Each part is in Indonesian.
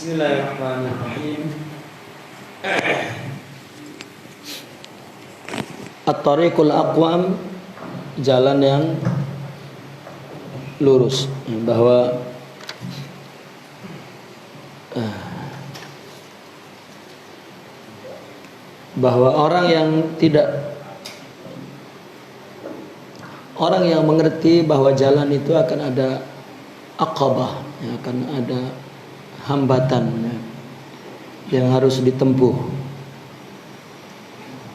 Bismillahirrahmanirrahim. At-tariqul aqwam, jalan yang lurus, bahwa orang yang mengerti bahwa jalan itu akan ada aqabah, akan ada hambatan yang harus ditempuh,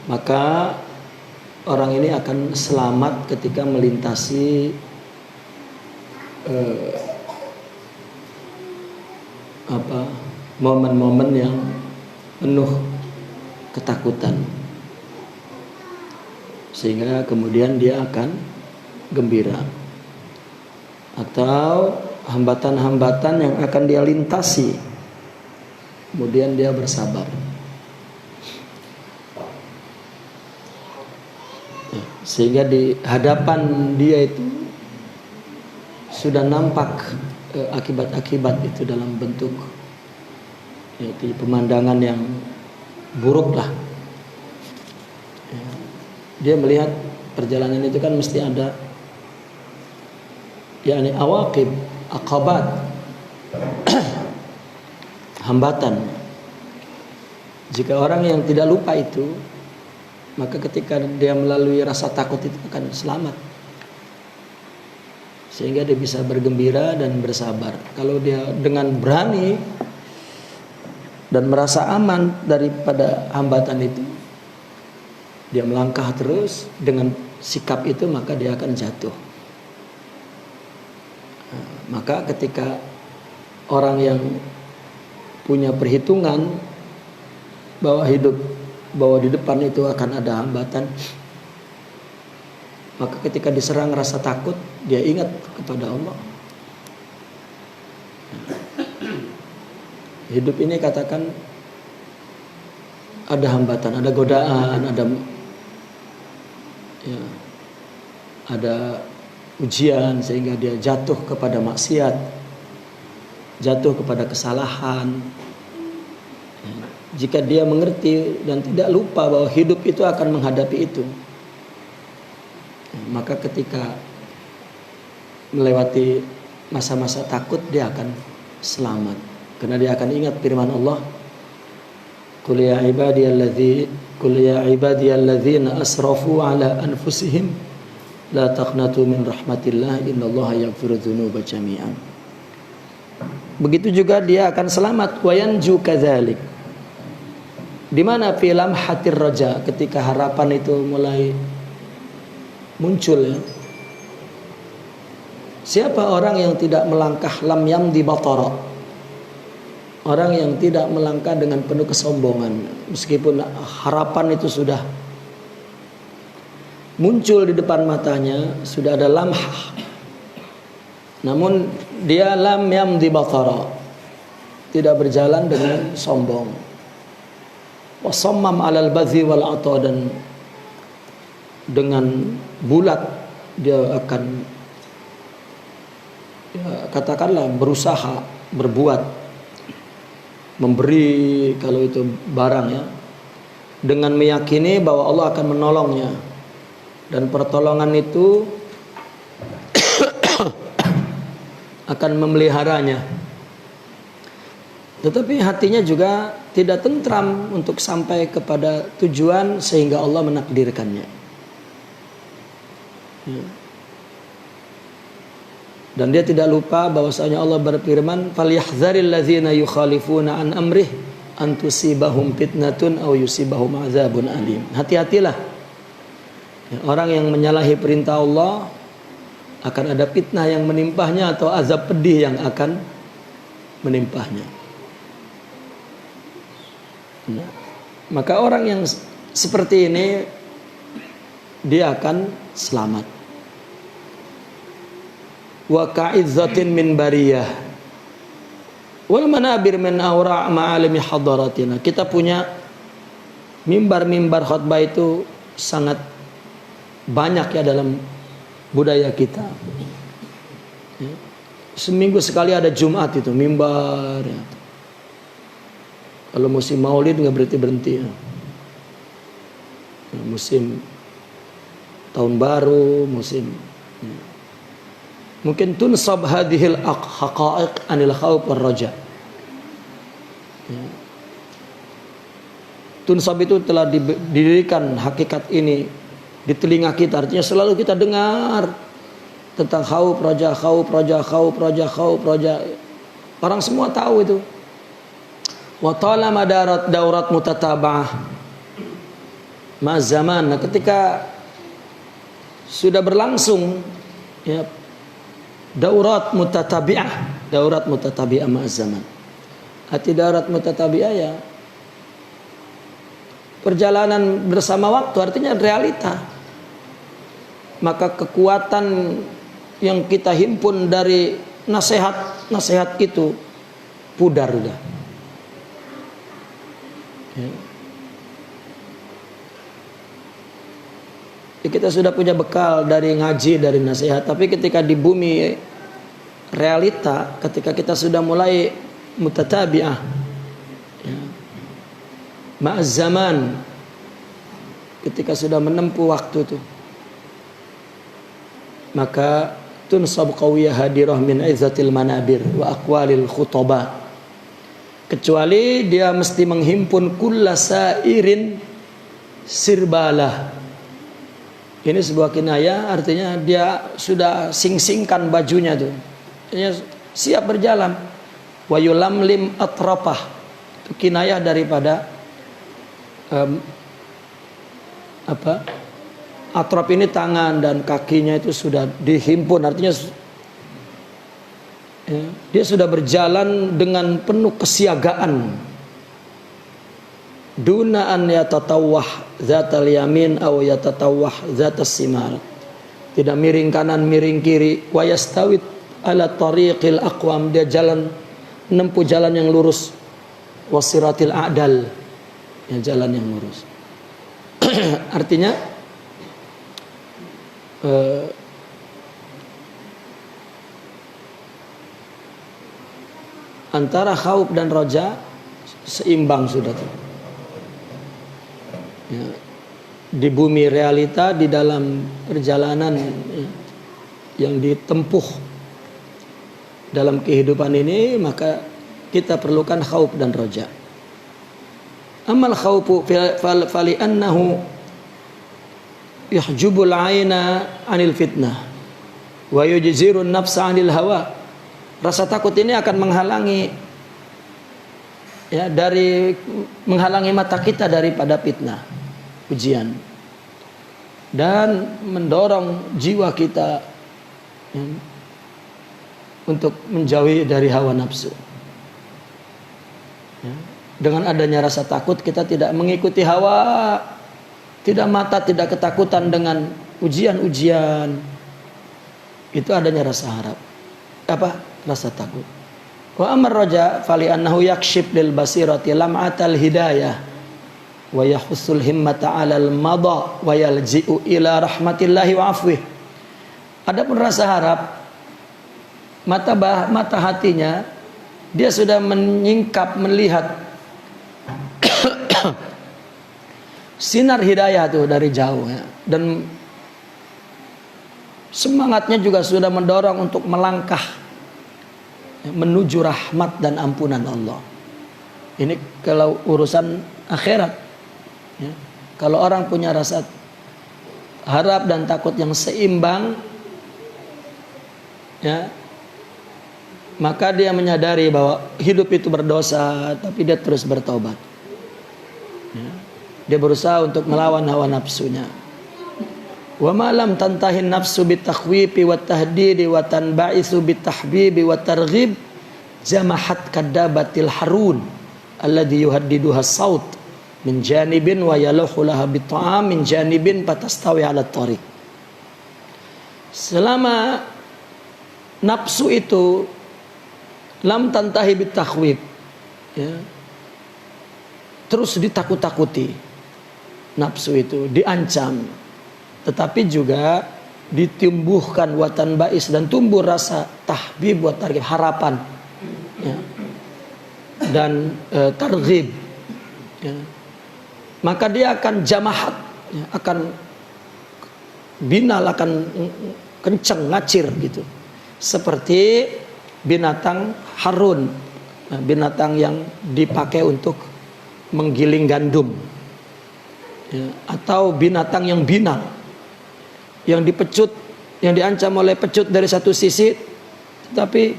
maka orang ini akan selamat ketika melintasi momen-momen yang penuh ketakutan, sehingga kemudian dia akan gembira. Atau hambatan-hambatan yang akan dia lintasi, kemudian dia bersabar. Sehingga di hadapan dia itu sudah nampak akibat-akibat itu dalam bentuk yaitu pemandangan yang buruk lah. Dia melihat perjalanan itu kan mesti ada yakni awaqib, aqabat, hambatan. Jika orang yang tidak lupa itu, maka ketika dia melalui rasa takut itu akan selamat, sehingga dia bisa bergembira dan bersabar. Kalau dia dengan berani dan merasa aman daripada hambatan itu, dia melangkah terus dengan sikap itu, maka dia akan jatuh. Maka ketika orang yang punya perhitungan bahwa di depan itu akan ada hambatan, maka ketika diserang rasa takut, dia ingat kepada Allah. Hidup ini katakan ada hambatan, ada godaan, ada ujian, sehingga dia jatuh kepada maksiat, jatuh kepada kesalahan. Jika dia mengerti dan tidak lupa bahwa hidup itu akan menghadapi itu, maka ketika melewati masa-masa takut, dia akan selamat, karena dia akan ingat firman Allah, Qul ya ibadiyalladzina asrafu ala anfusihim la taqnatu min rahmatillah innallaha yaghfiru dzunuba jami'an. Begitu juga dia akan selamat, wa yanju kadzalik. Di mana film hatir raja, ketika harapan itu mulai muncul ya. Siapa orang yang tidak melangkah lam yamdi batara? Orang yang tidak melangkah dengan penuh kesombongan, meskipun harapan itu sudah muncul di depan matanya, sudah ada lamhah, namun dia lam yamdi batara, tidak berjalan dengan sombong. Wasammam alal badhi wal ata, dan dengan bulat dia akan katakanlah berusaha berbuat, memberi kalau itu barang ya, dengan meyakini bahwa Allah akan menolongnya, dan pertolongan itu akan memeliharanya. Tetapi hatinya juga tidak tentram untuk sampai kepada tujuan, sehingga Allah menakdirkannya. Dan dia tidak lupa bahwasanya Allah berfirman, "Falyahdzaril ladzina yukhalifuna an amrih an tusibahum fitnatun aw yusibahum adzabun alim." Hati-hatilah orang yang menyalahi perintah Allah, akan ada fitnah yang menimpahnya atau azab pedih yang akan menimpahnya. Nah, maka orang yang seperti ini dia akan selamat. Wa ka'izzatin min bariyah wal manabir min awra' ma'alimi hadaratina. Kita punya mimbar-mimbar khutbah itu sangat banyak ya dalam budaya kita. Seminggu sekali ada Jumat itu mimbar ya. Kalau musim maulid nggak berhenti ya. Musim tahun baru, musim ya. Mungkin tunsab hadhil haqa'iq anil khawf war raja. Ya. Tunsab itu telah didirikan hakikat ini di telinga kita, artinya selalu kita dengar tentang khauf raja, khauf raja, khauf raja, khauf raja. Orang semua tahu itu. Wa talama daurat mutataba'ah ma zaman. Nah, ketika sudah berlangsung ya daurat mutatabi'ah ma zaman. Arti daurat mutatabi'ah ya perjalanan bersama waktu, artinya realita. Maka kekuatan yang kita himpun dari nasihat itu pudar udah. Ya. Kita sudah punya bekal dari ngaji, dari nasihat, tapi ketika di bumi realita, ketika kita sudah mulai mutatabi'ah ya, ma'az zaman, ketika sudah menempuh waktu itu, maka tunsab qawiyah hadirah min izzatil manabir wa aqwalil khutaba, kecuali dia mesti menghimpun kulla sairin sirbalah. Ini sebuah kinayah, artinya dia sudah sing-singkan bajunya tuh, artinya siap berjalan. Wa yulamlim atrapah, itu kinayah daripada atrap ini tangan dan kakinya itu sudah dihimpun, artinya ya, dia sudah berjalan dengan penuh kesiagaan. Duna an yatatawah zatal yamin aw yatatawah zatas simar, tidak miring kanan miring kiri. Wa yastawid ala tariqil aqwam, dia jalan menempuh jalan yang lurus. Wasiratil a'dal, ya, jalan yang lurus. Artinya antara khauf dan roja seimbang sudah tuh. Ya, di bumi realita, di dalam perjalanan ya, yang ditempuh dalam kehidupan ini, maka kita perlukan khauf dan roja. Amal khaufu fali annahu yahjubul aina anil fitnah wa yujzirun nafsa anil hawa. Rasa takut ini akan menghalangi ya, dari menghalangi mata kita daripada fitnah, ujian, dan mendorong jiwa kita ya, untuk menjauhi dari hawa nafsu. Ya. Dengan adanya rasa takut, kita tidak mengikuti hawa, tidak mata, tidak ketakutan dengan ujian-ujian. Itu adanya rasa harap. Rasa takut. Wa amar raja fali annahu yakshif lil basirati lam'atal hidayah wa yahussul himmata 'alal madha wa yalji'u ila rahmatillahi wa afwih. Adapun rasa harap, mata hatinya dia sudah menyingkap, melihat sinar hidayah itu dari jauh ya. Dan semangatnya juga sudah mendorong untuk melangkah menuju rahmat dan ampunan Allah. Ini kalau urusan akhirat ya. Kalau orang punya rasa harap dan takut yang seimbang ya, maka dia menyadari bahwa hidup itu berdosa, tapi dia terus bertobat ya. Dia berusaha untuk melawan hawa nafsunya. Wa ma lam tantahin nafsu bitakhwifi wat tahdidi wa tanba'isu bitahbibi wat targhib jamahat kadabatil harun alladhi yuhaddiduha saut min janibin wa yaluhu laha bit'am min janibin patastawi 'ala tariq. Selama nafsu itu lam tantahi bitakhwif ya, terus ditakut-takuti, nafsu itu diancam, tetapi juga ditumbuhkan watan bais dan tumbuh rasa tahbib wa targhib, harapan ya, dan targhib ya, maka dia akan jamahat, ya, akan binal, akan kenceng, ngacir gitu. Seperti binatang harun, nah, binatang yang dipakai untuk menggiling gandum, ya, atau binatang yang binal, yang dipecut, yang diancam oleh pecut dari satu sisi, tetapi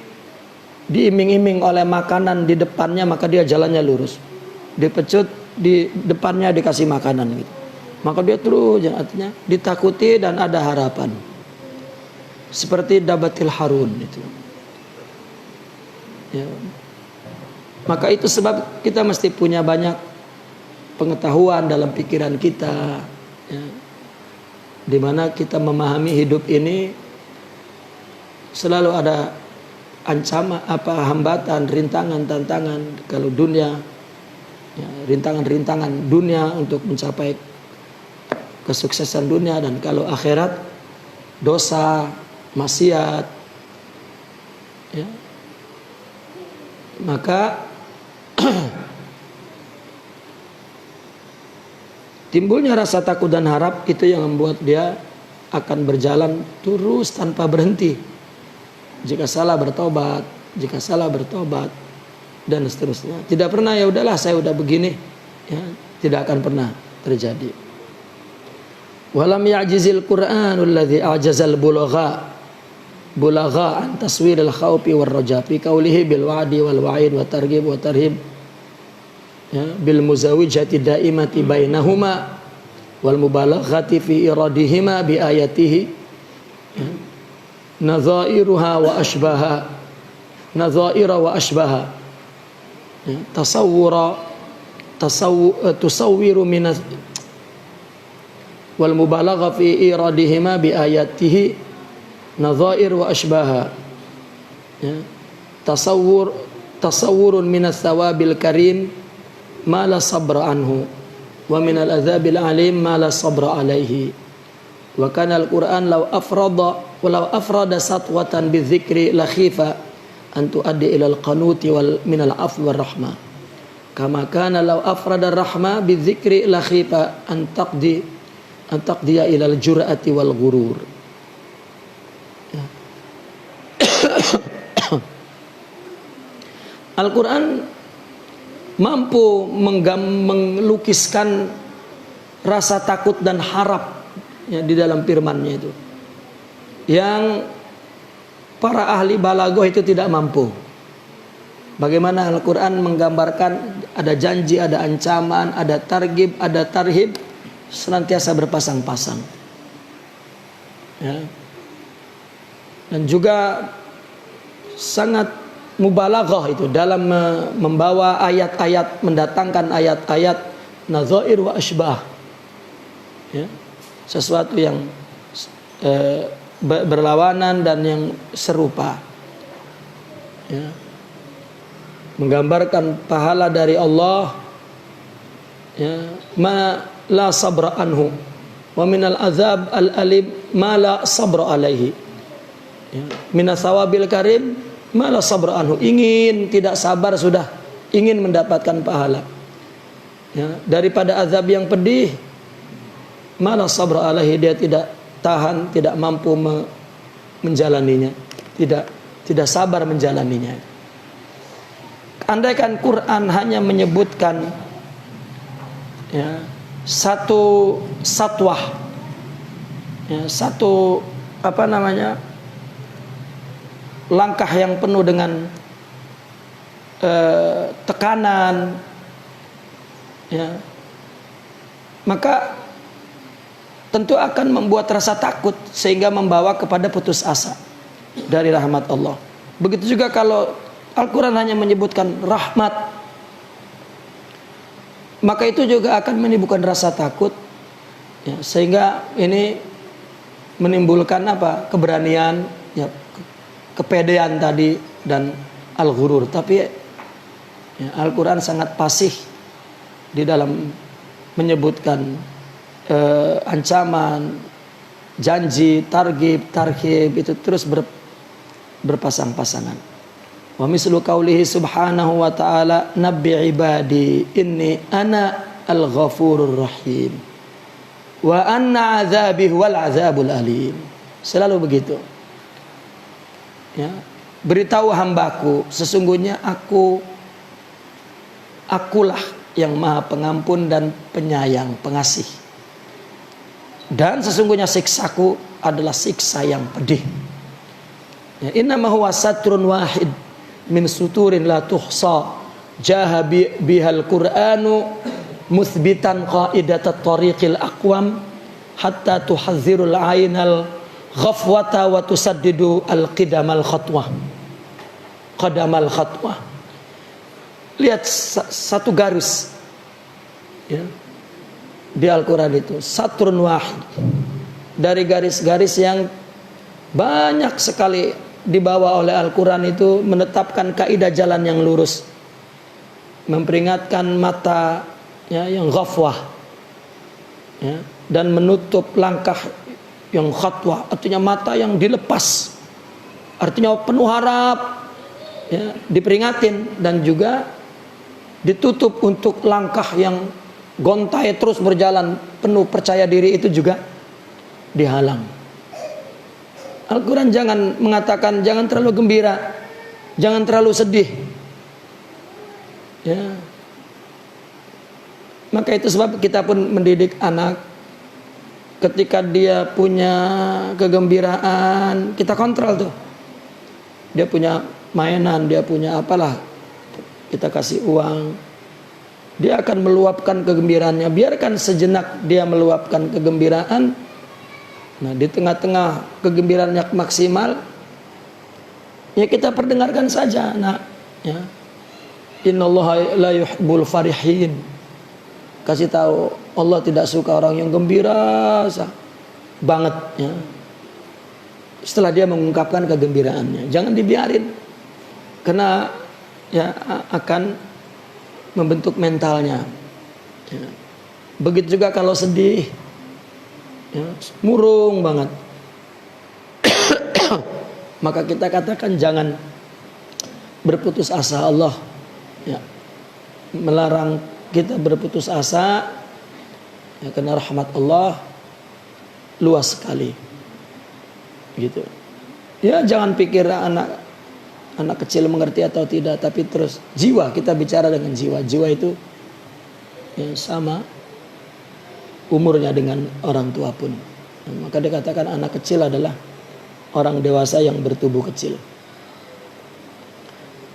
diiming-iming oleh makanan di depannya, maka dia jalannya lurus. Dipecut, di depannya dikasih makanan gitu, maka dia terus, artinya ditakuti dan ada harapan. Seperti dabatil harun itu, ya. Maka itu sebab kita mesti punya banyak pengetahuan dalam pikiran kita, ya, di mana kita memahami hidup ini selalu ada ancaman, hambatan, rintangan, tantangan. Kalau dunia, ya, rintangan-rintangan dunia untuk mencapai kesuksesan dunia, dan kalau akhirat dosa, maksiat, ya. Maka timbulnya rasa takut dan harap itu yang membuat dia akan berjalan terus tanpa berhenti. Jika salah bertobat, jika salah bertobat, dan seterusnya. Tidak pernah, ya udahlah saya udah begini, ya, tidak akan pernah terjadi. Walam ya'jizil Qur'anul ladzi a'jazal bulagha an taswiril khawfi war raja fi qawlihi bil wa'di wal wa'id wa targhib wa tarhib, ya, bil muzawijati daimati bainahuma wal mubalaghati fi iradihima bi ayatihi, ya, nadhairuha wa ashbaha, nadhaira wa ashbaha, ya, tusawwiru min wal mubalagha fi iradihima bi ayatihi nadhair wa ashbaha, ya, tasawwurun min ats-tsawabil karim ma la sabra anhu wa min al-adzabil alim ma la sabra alaihi. Wa kana al-Qur'an law afrada satwatan bidzikri la khifa an tuaddi ila al-qanuti wal min al-'afwi war rahmah, kama kana law afrada ar-rahma bidzikri la khifa an taqdiya ila al-jur'ati wal ghurur. Al-Quran mampu melukiskan rasa takut dan harap, ya, di dalam firman-Nya itu, yang para ahli balaghah itu tidak mampu. Bagaimana Al-Quran menggambarkan ada janji, ada ancaman, ada targhib, ada tarhib, senantiasa berpasang-pasang, ya. Dan juga sangat mubalaghah itu dalam membawa ayat-ayat, mendatangkan ayat-ayat nadhair wa ashbah, ya, sesuatu yang berlawanan dan yang serupa, ya, menggambarkan pahala dari Allah, ya, ma la sabra anhu wa minal azab al alim ma la sabra alaihi, ya, minas sawabil karim malah sabra anhu, ingin tidak sabar sudah ingin mendapatkan pahala, ya, daripada azab yang pedih, malah sabra alaihi, dia tidak tahan, tidak mampu menjalaninya, tidak sabar menjalaninya. Andaikan Quran hanya menyebutkan, ya, satu satwah, ya, satu langkah yang penuh dengan tekanan, ya, maka tentu akan membuat rasa takut sehingga membawa kepada putus asa dari rahmat Allah. Begitu juga kalau Al-Quran hanya menyebutkan rahmat, maka itu juga akan menimbulkan rasa takut, ya, sehingga ini menimbulkan keberanian, ya, kepedean tadi, dan al-ghurur. Tapi, ya, Al-Quran sangat fasih di dalam menyebutkan ancaman, janji, targhib, tarhib, itu terus berpasang-pasangan. Wa mislu qaulihi subhanahu wa ta'ala nabbi ibadi inni ana al-ghafurur rahim wa anna azabi wal azabul alim. Selalu begitu. Ya, beritahu hambaku sesungguhnya akulah yang maha pengampun dan penyayang, pengasih. Dan sesungguhnya siksaku adalah siksa yang pedih. Ya, innama huwa satrun wahid min suturin la tuhsa jaha bihal qur'anu muthbitan qaidatat tariqil aqwam hatta tuhadzirul ainal ghafwata wa tusaddidu al qidamal khatwah. Lihat satu garis ya, di Al-Quran itu satrun wahid, dari garis-garis yang banyak sekali dibawa oleh Al-Quran itu menetapkan kaidah jalan yang lurus, memperingatkan mata ya, yang ghafwah ya, dan menutup langkah yang khatwah, artinya mata yang dilepas, artinya penuh harap ya, diperingatin, dan juga ditutup untuk langkah yang gontai terus berjalan penuh percaya diri itu juga dihalang. Al-Quran jangan mengatakan jangan terlalu gembira, jangan terlalu sedih ya. Maka itu sebab kita pun mendidik anak, ketika dia punya kegembiraan kita kontrol tuh. Dia punya mainan, dia punya apalah, kita kasih uang, dia akan meluapkan kegembiraannya. Biarkan sejenak dia meluapkan kegembiraan. Nah, di tengah-tengah kegembiraannya maksimal, ya kita perdengarkan saja, nak. Ya. Innallaha la yuhibbul farihin. Kasih tahu, Allah tidak suka orang yang gembira banget. Ya. Setelah dia mengungkapkan kegembiraannya, jangan dibiarin, karena ya akan membentuk mentalnya. Ya. Begitu juga kalau sedih. Ya, murung banget. Maka kita katakan jangan berputus asa. Allah ya, melarang kita berputus asa ya, karena rahmat Allah luas sekali gitu. Ya, jangan pikir anak kecil mengerti atau tidak, tapi terus jiwa, kita bicara dengan jiwa. Jiwa itu ya, sama umurnya dengan orang tua pun. Nah, maka dikatakan anak kecil adalah orang dewasa yang bertubuh kecil.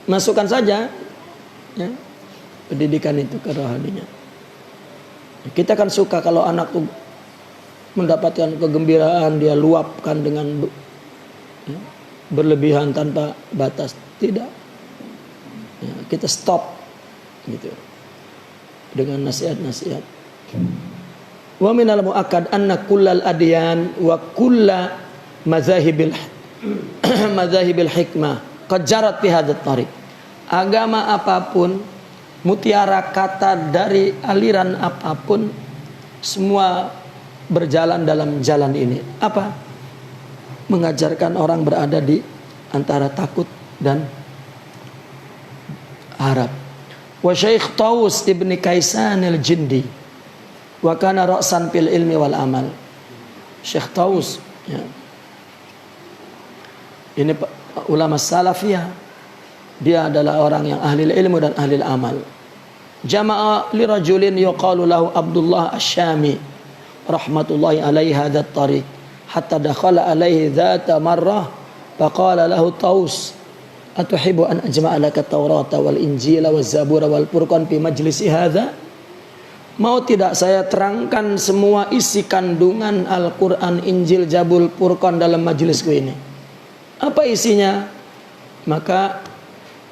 Masukkan saja ya, pendidikan itu ke rohaninya. Kita kan suka kalau anak tuh mendapatkan kegembiraan, dia luapkan dengan ya, berlebihan tanpa batas. Tidak ya, kita stop gitu dengan nasihat-nasihat. Wa minal mu'akkad anna kullal adyan wa kulla madzahibil hikmah qad jarat fi hadzal tariq. Agama apapun, mutiara kata dari aliran apapun, semua berjalan dalam jalan ini. Apa? Mengajarkan orang berada di antara takut dan harap. Wa Syekh Taus ibni Kaisan al-Jindi wa kana ra'san fil ilmi wal amal. Syekh Taus ya, ini ulama salafiyah, dia adalah orang yang ahli ilmu dan ahli amal. Jama'a li rajulin yuqalu lahu Abdullah Asy-Syami rahmatullahi alaihi hadzal tariq hatta dakhala alaihi dzata marrah faqala lahu Taus atuhibbu an ajma'a laka Taurata wal Injila waz Zabura wal Furqan fi majlisi hadza. Mau tidak saya terangkan semua isi kandungan Al-Quran, Injil, Zabur, Furqan dalam majelisku ini. Apa isinya? Maka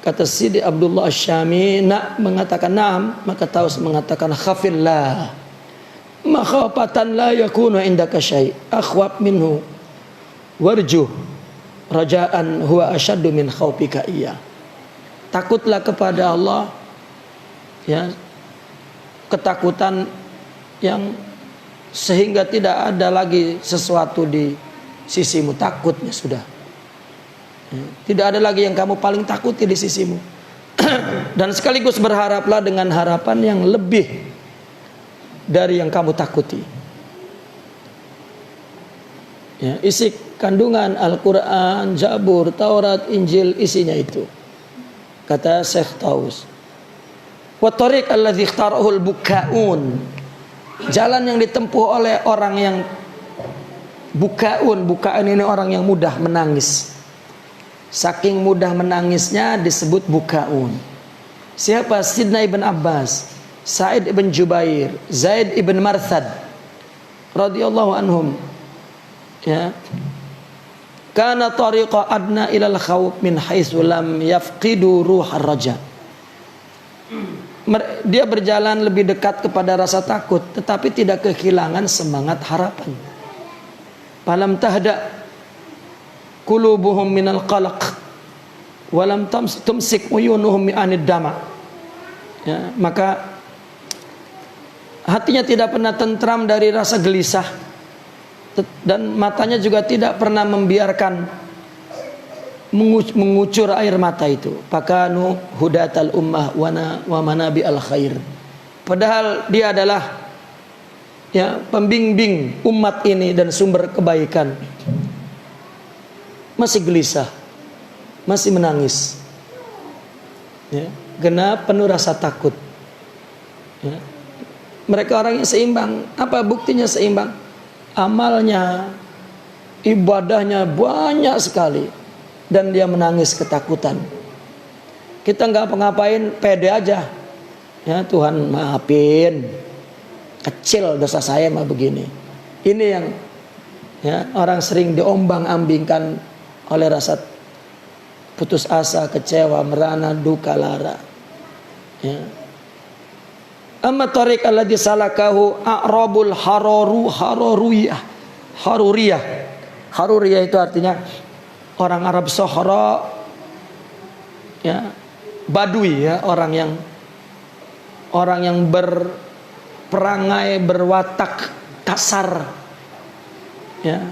kata Sidi Abdullah Asy-Syami mengatakan na'am. Maka Taus mengatakan khafillah makhafatan la yakunu indaka syai' akhwab minhu warjuh rajaan huwa asyaddu min khawfika iya. Takutlah kepada Allah ya, ketakutan yang sehingga tidak ada lagi sesuatu di sisimu, takutnya sudah Tidak ada lagi yang kamu paling takuti di sisimu. Dan sekaligus berharaplah dengan harapan yang lebih dari yang kamu takuti. Ya, isi kandungan Al-Quran, Zabur, Taurat, Injil, isinya itu. Kata Syekh Taus, wa tariq alladhi ikhtarahu al-bukaun, jalan yang ditempuh oleh orang yang bukaun ini orang yang mudah menangis. Saking mudah menangisnya disebut bukaun. Siapa? Sidna ibn Abbas, Sa'id ibn Jubair, Zaid ibn Marthad radhiyallahu anhum. Ya. Kana tariqa adna ilal khawf min haitsu lam yafqidu ruhar raja. Dia berjalan lebih dekat kepada rasa takut tetapi tidak kehilangan semangat harapan. Falam tahda qulubuhum minal qalaq walam tumsik uyunuhum mi'anid dama. Ya, maka hatinya tidak pernah tentram dari rasa gelisah dan matanya juga tidak pernah membiarkan mengucur air mata itu. Pakanu hudatal ummah wa manabi al khair. Padahal dia adalah ya pembimbing umat ini dan sumber kebaikan. Masih gelisah, masih menangis, ya, genap penuh rasa takut. Ya. Mereka orang yang seimbang. Apa buktinya seimbang? Amalnya, ibadahnya banyak sekali, dan dia menangis ketakutan. Kita nggak apa-ngapain, pede aja. Ya, Tuhan maafin, kecil dosa saya mah begini. Ini yang ya orang sering diombang-ambingkan oleh rasa putus asa, kecewa, merana, duka, lara. Ya. Amma tariq alladhi salakahu a'rabul haruriyah. Haruriyah itu artinya orang Arab Sahara, ya, Badui, ya, orang yang berperangai, berwatak kasar, ya.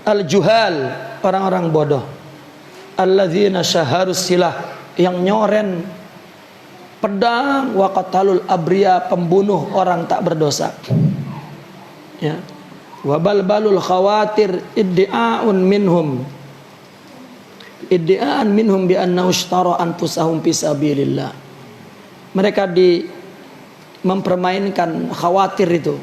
Al-juhal, orang-orang bodoh. Alladzina syaharus silah, yang nyoren pedang, wa qatalul abriya, pembunuh orang tak berdosa. Ya. Wa balbalul khawatir iddi'an minhum bi annahu ishtara anfusahum fi sabilillah. Mereka mempermainkan khawatir itu.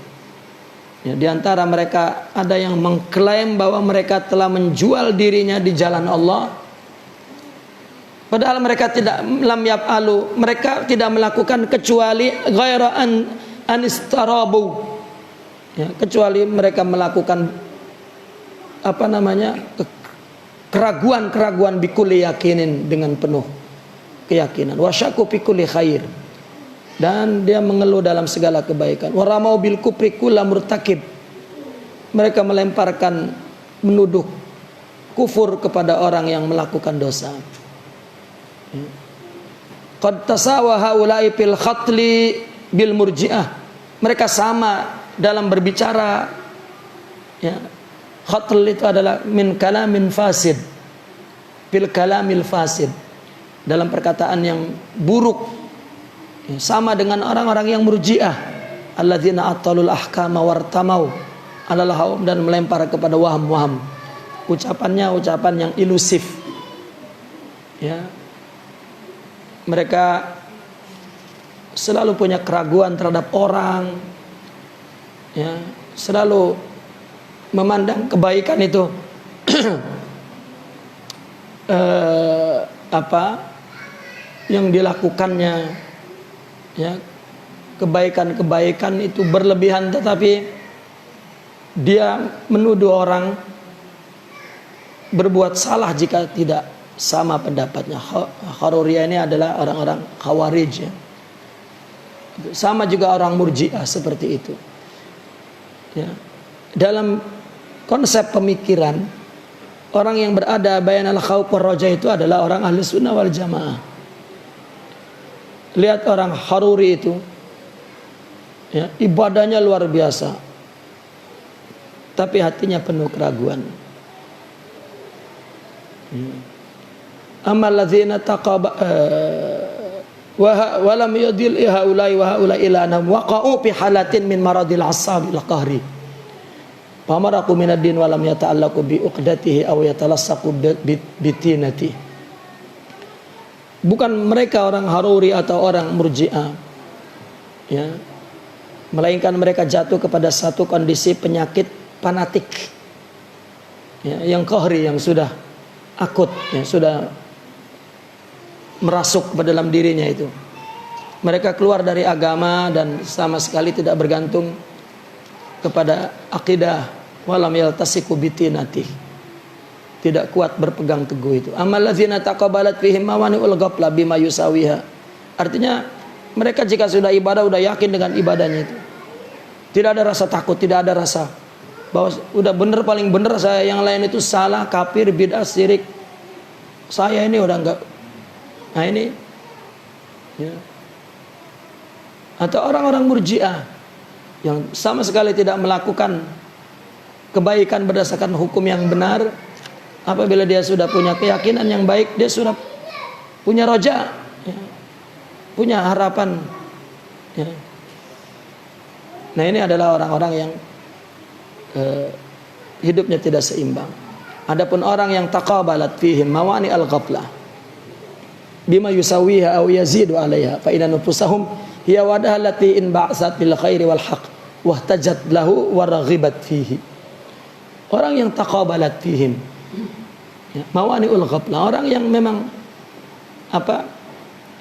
Ya, di antara mereka ada yang mengklaim bahwa mereka telah menjual dirinya di jalan Allah. Padahal mereka tidak mereka tidak melakukan kecuali ghaira an istarabu. Ya, kecuali mereka melakukan keraguan bikulli yakinin, dengan penuh keyakinan. Wasyaku bikulli khair, dan dia mengeluh dalam segala kebaikan. Waramau bil kufri kulla murtakib, mereka melemparkan, menuduh kufur kepada orang yang melakukan dosa. Qad tasawa haula'i fil khatli bil murji'ah, mereka sama dalam berbicara. Ya. Khatl itu adalah min kalamin fasid, fil kalamil fasid, dalam perkataan yang buruk. Sama dengan orang-orang yang murji'ah, alladzina atalul ahkama wartamau alal haum, dan melempar kepada waham-waham. Ucapannya ucapan yang ilusif. Ya. Mereka selalu punya keraguan terhadap orang. Ya, selalu memandang kebaikan itu yang dilakukannya, ya, kebaikan-kebaikan itu berlebihan, tetapi dia menuduh orang berbuat salah jika tidak sama pendapatnya. Haruriyah ini adalah orang-orang Khawarij, ya. Sama juga orang Murji'ah seperti itu. Ya. Dalam konsep pemikiran, orang yang berada bainal khauf war raja itu adalah orang ahli sunnah wal jamaah. Lihat orang Haruri itu, ya, ibadahnya luar biasa, tapi hatinya penuh keraguan. Amal ladzina taqaba wa lam yadil haula'i wa haula'i ila anhum waqa'u fi halatin min maradil asabil qahri. Pamaraku minad din wa lam yata'allaqu bi uqdatihi aw yatalassaqu bitinati. Bukan mereka orang Haruri atau orang Murji'ah, ya, melainkan mereka jatuh kepada satu kondisi penyakit fanatik, ya, yang qahri, yang sudah akut, ya, sudah merasuk ke dalam dirinya itu. Mereka keluar dari agama dan sama sekali tidak bergantung kepada akidah, walam yaltasiku bitinati, tidak kuat berpegang teguh itu. Amal ladzina taqabbalat fihim mawani'ul ghafla bima yusawiha. Artinya mereka jika sudah ibadah udah yakin dengan ibadahnya itu. Tidak ada rasa takut, tidak ada rasa bahwa udah bener, paling bener, saya yang lain itu salah, kafir, bid'ah, syirik. Saya ini udah enggak. Nah ini, ya. Atau orang-orang Murji'ah yang sama sekali tidak melakukan kebaikan berdasarkan hukum yang benar. Apabila dia sudah punya keyakinan yang baik, dia sudah punya roja, ya, punya harapan, ya. Nah ini adalah orang-orang yang hidupnya tidak seimbang. Adapun orang yang taqabalat fihim mawani al-ghaflah bima yusawiha aw yazidu 'alaiha fa inna nufusahum hiya wadallati in ba'sat bil khairi wal haqq wahtajat lahu wa raghibat fihi. Orang yang taqabalat fihim, ya, mawani'ul ghaflah, orang yang memang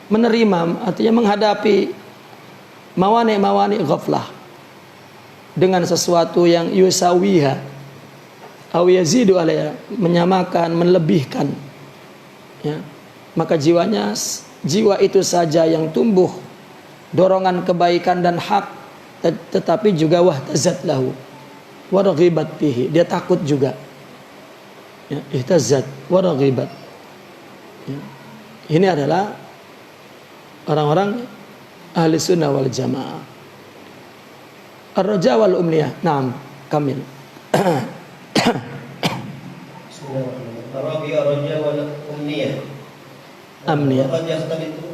menerima, artinya menghadapi mawani ghaflah dengan sesuatu yang yusawiha aw yazidu 'alaiha, menyamakan, melebihkan, ya, maka jiwa itu saja yang tumbuh dorongan kebaikan dan hak, tetapi juga wahtazat lahu wa raghibat fihi, dia takut juga, ya, ihtazat wa raghibat, ya. Ini adalah orang-orang ahli sunnah wal jamaah. Ar-raja wal umniyah. Naam, kamil. Bismillahirrahmanirrahim. Ar-raja wal umniyah. Amniyah. Qad yakhtalitu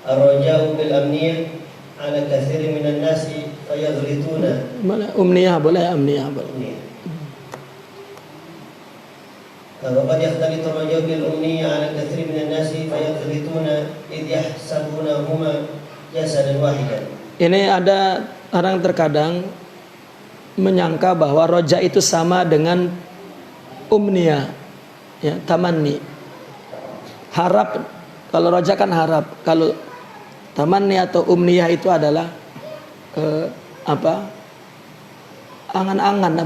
ar-raja'u bil amniyah ala katsirin minan nasi fayaghlituna. Mana umniyah boleh, amniyah boleh. Qad yakhtalitu ar-raja'u bil umniyah ala katsirin minan nasi fayaghlituna id yahsabunahuma jasadan wahidan. Ini ada orang terkadang menyangka bahwa roja itu sama dengan umniyah, ya, tamanni. Harap, kalau roja kan harap, kalau tamanni atau umniyah itu adalah angan-angan,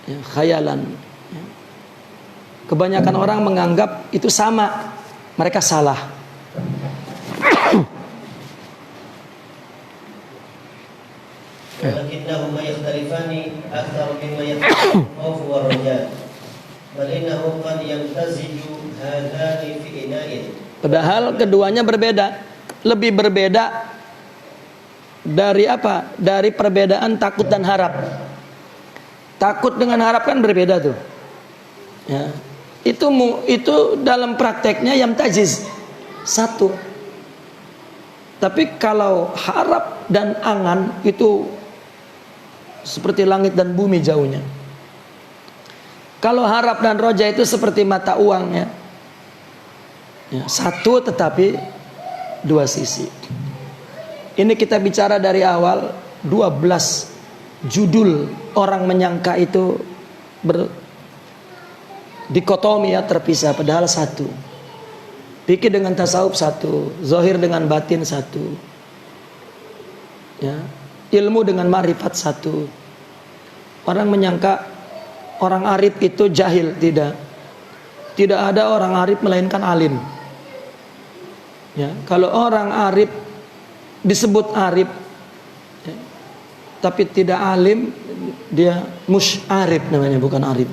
ya, khayalan, ya. Kebanyakan orang menganggap itu sama, mereka salah. Walakinnahuma yakhtalifani akthar mimma yakhtalifu al-khawf wa ar-raja. Bal innahu qad yamtaziju hadani fi ina'in. Padahal keduanya berbeda, lebih berbeda dari apa? Dari perbedaan takut dan harap. Takut dengan harap kan berbeda tuh, ya. Itu dalam prakteknya yamtajiz satu. Tapi kalau harap dan angan itu seperti langit dan bumi jauhnya. Kalau harap dan roja itu seperti mata uang, ya, ya, satu tetapi dua sisi. Ini kita bicara dari awal 12 judul orang menyangka itu dikotomi, ya, terpisah, padahal satu. Fikih dengan tasawuf satu, zahir dengan batin satu, ya, ilmu dengan ma'rifat satu. Orang menyangka orang arif itu jahil, tidak ada orang arif melainkan alim, ya. Kalau orang arif disebut arif, ya, tapi tidak alim, dia musyarif namanya, bukan arif.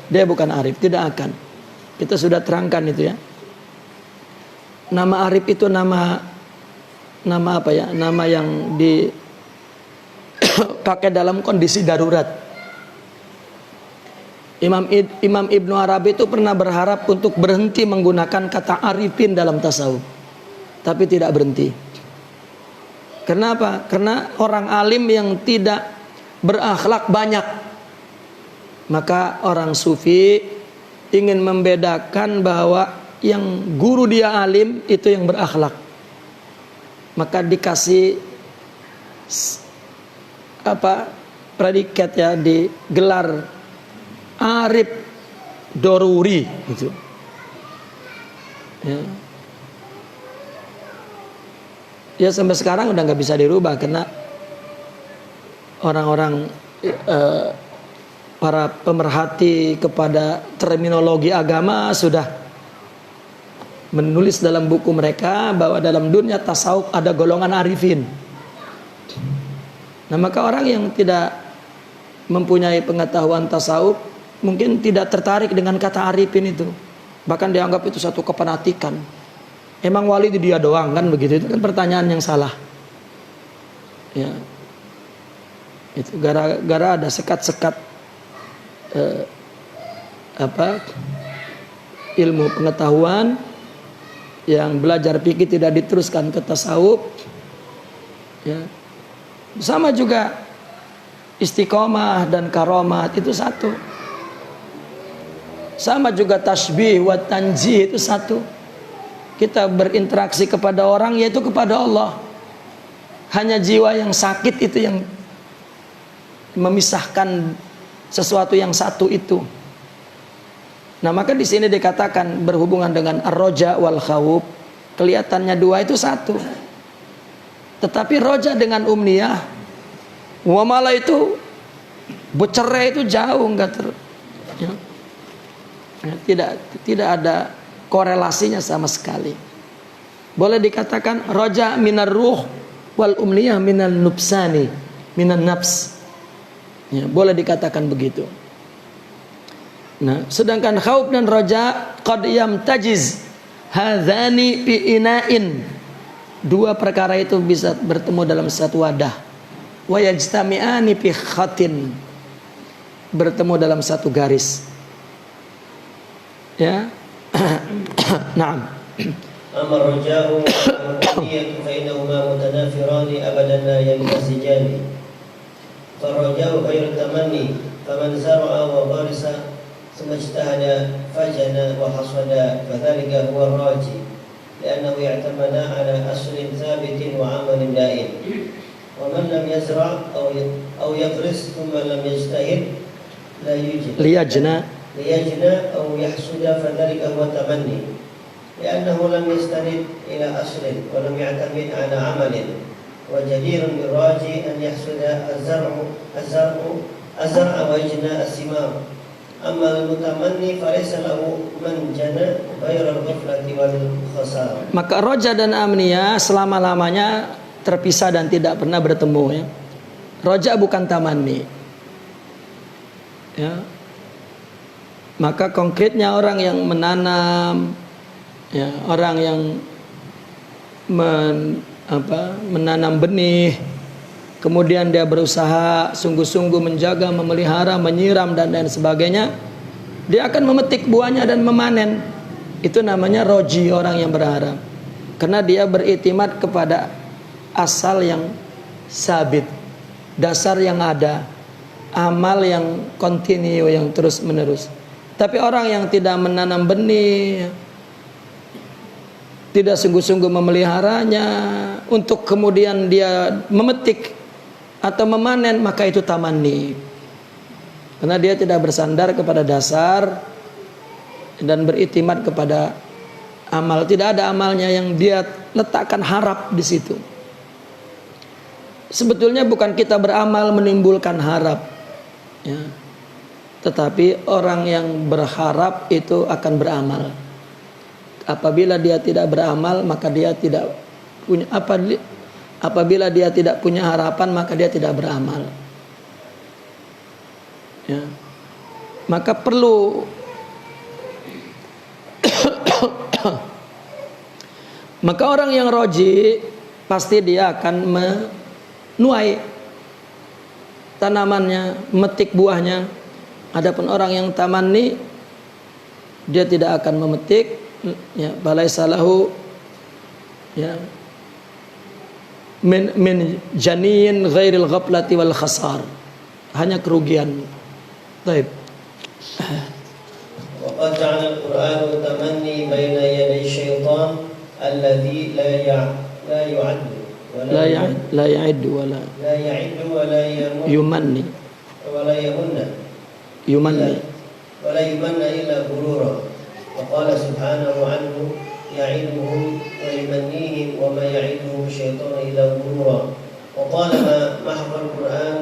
Dia bukan arif, tidak akan. Kita sudah terangkan itu, ya. Nama arif itu nama apa, ya? Nama yang dipakai dalam kondisi darurat. Imam Ibnu Arabi itu pernah berharap untuk berhenti menggunakan kata arifin dalam tasawuf, tapi tidak berhenti. Kenapa? Karena orang alim yang tidak berakhlak banyak. Maka orang sufi ingin membedakan bahwa yang guru dia alim itu yang berakhlak. Maka dikasih predikat ya, digelar arif doruri gitu. Ya. Ya sampai sekarang udah nggak bisa dirubah karena orang-orang para pemerhati kepada terminologi agama sudah menulis dalam buku mereka bahwa dalam dunia tasawuf ada golongan arifin. Nah, maka orang yang tidak mempunyai pengetahuan tasawuf mungkin tidak tertarik dengan kata arifin itu. Bahkan dianggap itu satu kepenatikan. Emang wali itu dia doang kan begitu? Itu kan pertanyaan yang salah. Ya. Itu gara-gara ada sekat-sekat ilmu pengetahuan yang belajar fikih tidak diteruskan ke tasawuf. Ya. Sama juga istiqomah dan karomat itu satu. Sama juga tasbih wa tanjih itu satu. Kita berinteraksi kepada orang yaitu kepada Allah. Hanya jiwa yang sakit itu yang memisahkan sesuatu yang satu itu. Nah, maka di sini dikatakan berhubungan dengan ar-roja wal khawf, kelihatannya dua itu satu. Tetapi roja dengan umniyah, wamala itu bercerai itu jauh, enggak tidak ada korelasinya sama sekali. Boleh dikatakan roja minar ruh wal umniyah minan nufsani, minan nafs. Ya, boleh dikatakan begitu. Nah, sedangkan khauf dan roja qad yamtajiz hadzani fi ina'in. Dua perkara itu bisa bertemu dalam satu wadah. Wa yajtami'ani fi khatin. Bertemu dalam satu garis. Ya. Naam. Amma raja'u wa niyatu fa innahuma mutanafirani abadan la yanfasijani. Faraja'u ghairu tamanni faman zar'a wa gharisa thumma ijtahada fajana wa hasada fadhalika huwa ar-raji li'annahu i'tamada 'ala aslin thabitin wa 'amalin da'im wa man lam yazra' aw yagris thumma lam yajtahid la yujid liyajna aw yahsuda fadhalika huwa tamanni li'annahu lam yastanid ila aslin wa lam ya'tamid 'ala 'amalin wa jadirun birraji an yahsuda az-zar'a wa yajna as-simar amma al-mutamanni falaysa lahu manjana ghayra al-ghaflati wal khasarah. Maka roja dan amniyah selama-lamanya terpisah dan tidak pernah bertemu ya. Roja bukan tamanni. Ya. Maka konkretnya orang yang menanam ya, orang yang menanam benih, kemudian dia berusaha sungguh-sungguh menjaga, memelihara, menyiram dan lain sebagainya, dia akan memetik buahnya dan memanen. Itu namanya roji, orang yang berharap. Karena dia beriktimat kepada asal yang sabit, dasar yang ada, amal yang kontinu, yang terus menerus. Tapi orang yang tidak menanam benih, tidak sungguh-sungguh memeliharanya untuk kemudian dia memetik atau memanen, maka itu tamanni. Karena dia tidak bersandar kepada dasar dan beriktimat kepada amal. Tidak ada amalnya yang dia letakkan harap di situ. Sebetulnya bukan kita beramal menimbulkan harap ya. Tetapi orang yang berharap itu akan beramal. Apabila dia tidak beramal, maka dia tidak punya apabila dia tidak punya harapan, maka dia tidak beramal. Ya. Maka perlu maka orang yang roji pasti dia akan menuai tanamannya, memetik buahnya. Adapun orang yang tamanni, dia tidak akan memetik, ya, balaisa lahu, ya, min janiyin ghairil ghaflati wal khasar, hanya kerugian. Baik. وقد جعل القرآن التمني بين يدي الشيطان الذي لا يعد لا يعد ولا يمني ولا يمن إلا غرورا. وقال سبحانه عنه يعدهم ويمنيهم وما يعدهم الشيطان إلا غرورا. وقال ما محو القرآن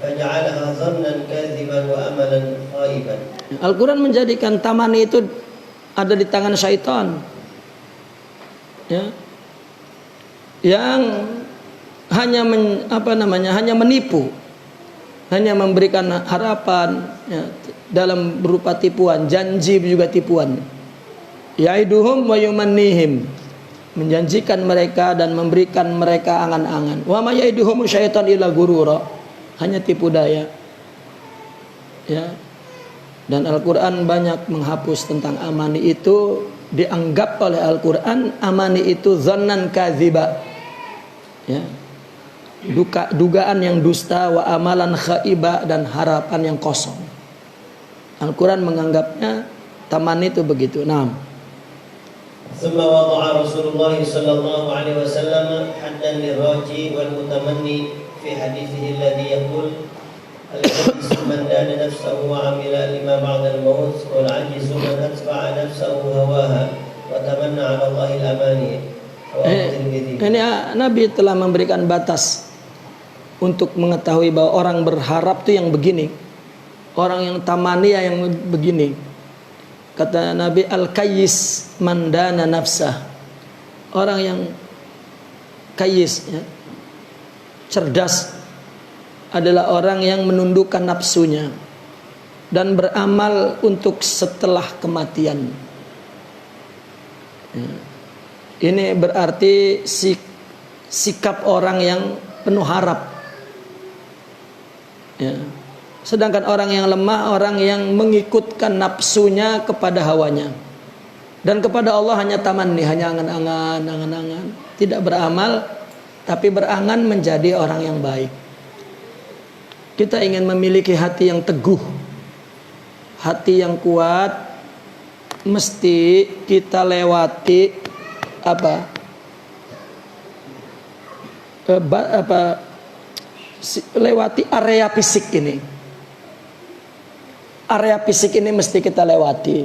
فجعلها ظنا كاذبا وأملا خائبا. Al-Quran menjadikan tamani itu ada di tangan syaitan, ya, yang hanya hanya menipu, hanya memberikan harapan, ya, dalam berupa tipuan, janji juga tipuan. Ya'iduhum wa yumannihim, menjanjikan mereka dan memberikan mereka angan-angan. Wa ma ya'iduhum syaitan illa gurura, hanya tipu daya. Ya. Dan Al-Quran banyak menghapus tentang amani itu. Dianggap oleh Al-Quran amani itu zannan kadziba, ya, dugaan yang dusta, wa amalan khaiba, dan harapan yang kosong. Al-Quran menganggapnya tamani itu begitu. Nah, ثم وضع رسول الله صلى الله عليه وسلم حدا للراجي والمتمني في حديثه الذي يقول العجز من دان نفسه وعمل لما بعد الموت والعجز من أتبع نفسه هواها وتمنى على الله الأماني. Ini Nabi telah memberikan batas untuk mengetahui bahwa orang berharap itu yang begini, orang yang tamania yang begini. Kata Nabi, al-kayyis man dana nafsah, orang yang kayyis, ya, cerdas, adalah orang yang menundukkan nafsunya dan beramal untuk setelah kematian. Ya. Ini berarti sikap orang yang penuh harap. Ya. Sedangkan orang yang lemah, orang yang mengikutkan nafsunya kepada hawanya. Dan kepada Allah hanya tamanni, hanya angan-angan, tidak beramal, tapi berangan menjadi orang yang baik. Kita ingin memiliki hati yang teguh, hati yang kuat, mesti kita lewati lewati area fisik ini. Area fisik ini mesti kita lewati.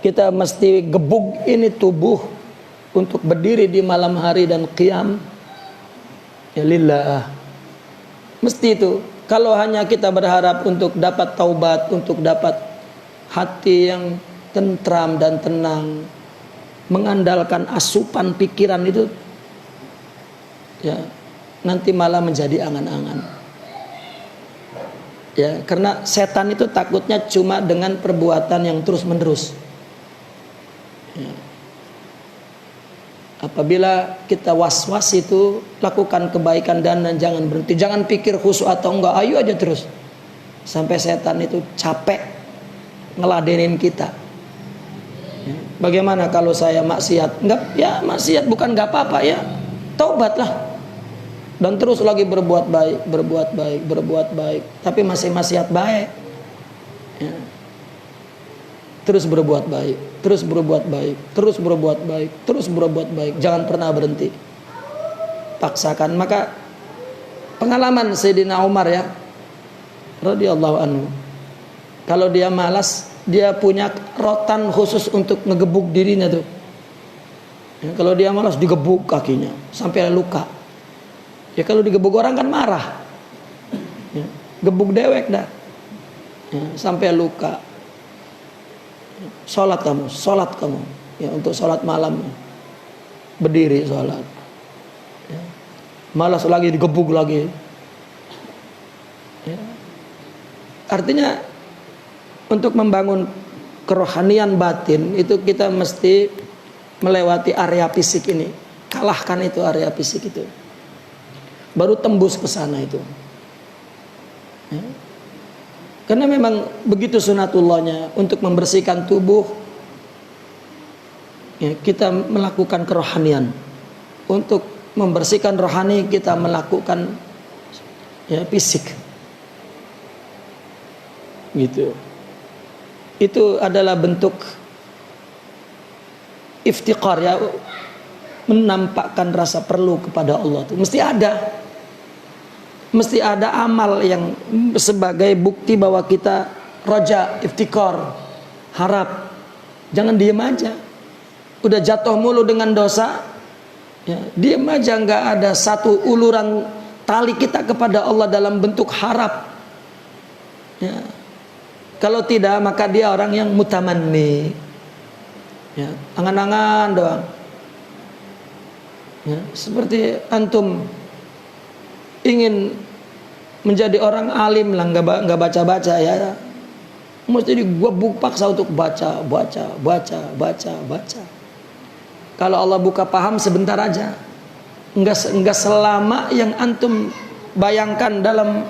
Kita mesti gebuk ini tubuh untuk berdiri di malam hari dan qiyam, ya lillah. Mesti itu. Kalau hanya kita berharap untuk dapat taubat, untuk dapat hati yang tentram dan tenang, mengandalkan asupan pikiran itu, ya, nanti malah menjadi angan-angan. Ya, karena setan itu takutnya cuma dengan perbuatan yang terus-menerus. Ya. Apabila kita was-was itu, lakukan kebaikan dan jangan berhenti. Jangan pikir khusyuk atau enggak, ayo aja terus. Sampai setan itu capek ngeladenin kita. Ya. Bagaimana kalau saya maksiat? Enggak, ya maksiat bukan enggak apa-apa, ya taubatlah. Dan terus lagi berbuat baik. Tapi masih maksiat baik. Ya. Terus berbuat baik. Jangan pernah berhenti. Paksakan. Maka pengalaman Sayyidina Umar, ya, radhiyallahu anhu, kalau dia malas, dia punya rotan khusus untuk ngegebuk dirinya tuh. Ya, kalau dia malas digebuk kakinya sampai luka. Ya kalau digebuk orang kan marah. Ya, gebuk dewek dah. Ya, sampai luka. Sholat kamu, ya, untuk sholat malam, berdiri sholat, ya. Malas lagi digebuk lagi, ya. Artinya untuk membangun kerohanian batin itu kita mesti melewati area fisik ini, kalahkan itu area fisik itu, baru tembus ke sana itu, ya. Karena memang begitu sunatullahnya untuk membersihkan tubuh. Ya, kita melakukan kerohanian. Untuk membersihkan rohani kita melakukan ya fisik. Gitu. Itu adalah bentuk iftiqar ya, menampakkan rasa perlu kepada Allah. Itu mesti ada amal yang sebagai bukti bahwa kita roja, iftikar, harap. Jangan diem aja. Udah jatuh mulu dengan dosa, ya, diem aja, nggak ada satu uluran tali kita kepada Allah dalam bentuk harap. Ya. Kalau tidak, maka dia orang yang mutamanni, ya, angan-angan doang. Ya, seperti antum ingin menjadi orang alim lah, nggak baca-baca ya, mesti gua paksa untuk baca. Kalau Allah buka paham sebentar aja, nggak selama yang antum bayangkan dalam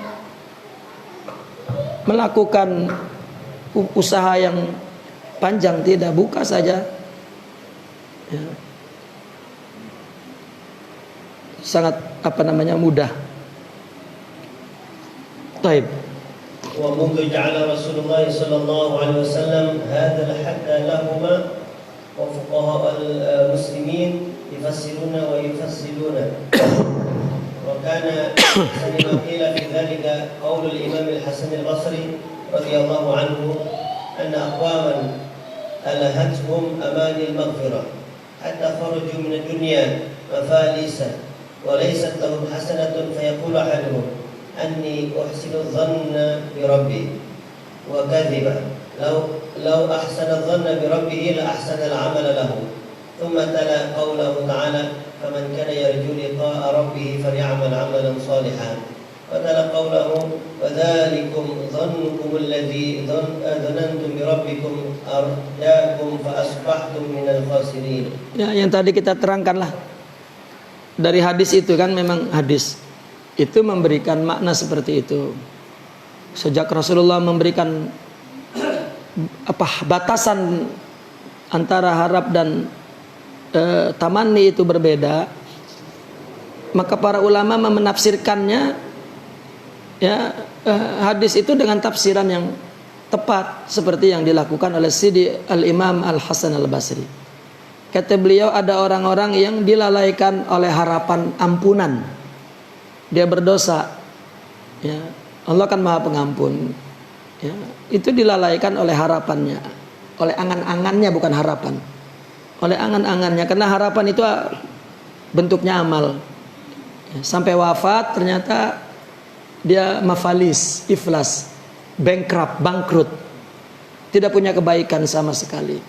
melakukan usaha yang panjang, tidak, buka saja. Ya. Sangat mudah. Taib. ومنذ جعل رسول الله صلى الله عليه وسلم هذا الحد لهما وفقهاء المسلمين يفسرون ويفسرون وكان سلم قيل في ذلك قول الإمام الحسن البصري رضي الله عنه أن أقواما ألهتهم أماني المغفرة حتى خرجوا من الدنيا مفاليسا وليست لهم حسنة فيقول أحدهم أني أحسن الظن بربي وكذبا لو أحسن الظن بربه لأحسن العمل له ثم تلا قوله تعالى فمن كان يرجو لقاء ربه فليعمل عملا صالحا وتلا قوله وذلكم ظنكم الذي ظننتم بربكم أرداكم فأصبحتم من الخاسرين. Ya, yang tadi kita terangkanlah dari hadis itu kan, memang hadis itu memberikan makna seperti itu. Sejak Rasulullah memberikan batasan antara harap dan tamanni itu berbeda, maka para ulama menafsirkannya ya, hadis itu dengan tafsiran yang tepat seperti yang dilakukan oleh Sidi Al-Imam Al-Hasan Al-Basri. Kata beliau, ada orang-orang yang dilalaikan oleh harapan ampunan. Dia berdosa, ya, Allah kan Maha Pengampun, ya, itu dilalaikan oleh harapannya, oleh angan-angannya, bukan harapan, oleh angan-angannya, karena harapan itu bentuknya amal. Ya, sampai wafat ternyata dia mafalis, iflas, bankrupt, bangkrut, tidak punya kebaikan sama sekali.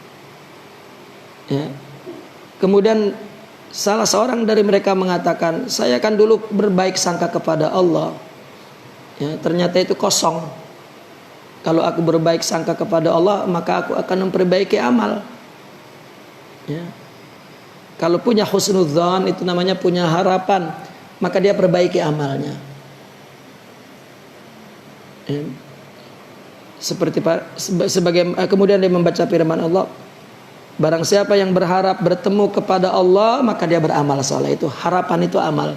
Ya. Kemudian salah seorang dari mereka mengatakan, saya kan dulu berbaik sangka kepada Allah, ya, ternyata itu kosong. Kalau aku berbaik sangka kepada Allah, maka aku akan memperbaiki amal. Ya. Kalau punya husnudzan, itu namanya punya harapan, maka dia perbaiki amalnya. Ya. Seperti sebagai kemudian dia membaca firman Allah, barang siapa yang berharap bertemu kepada Allah, maka dia beramal soleh. Itu harapan, itu amal.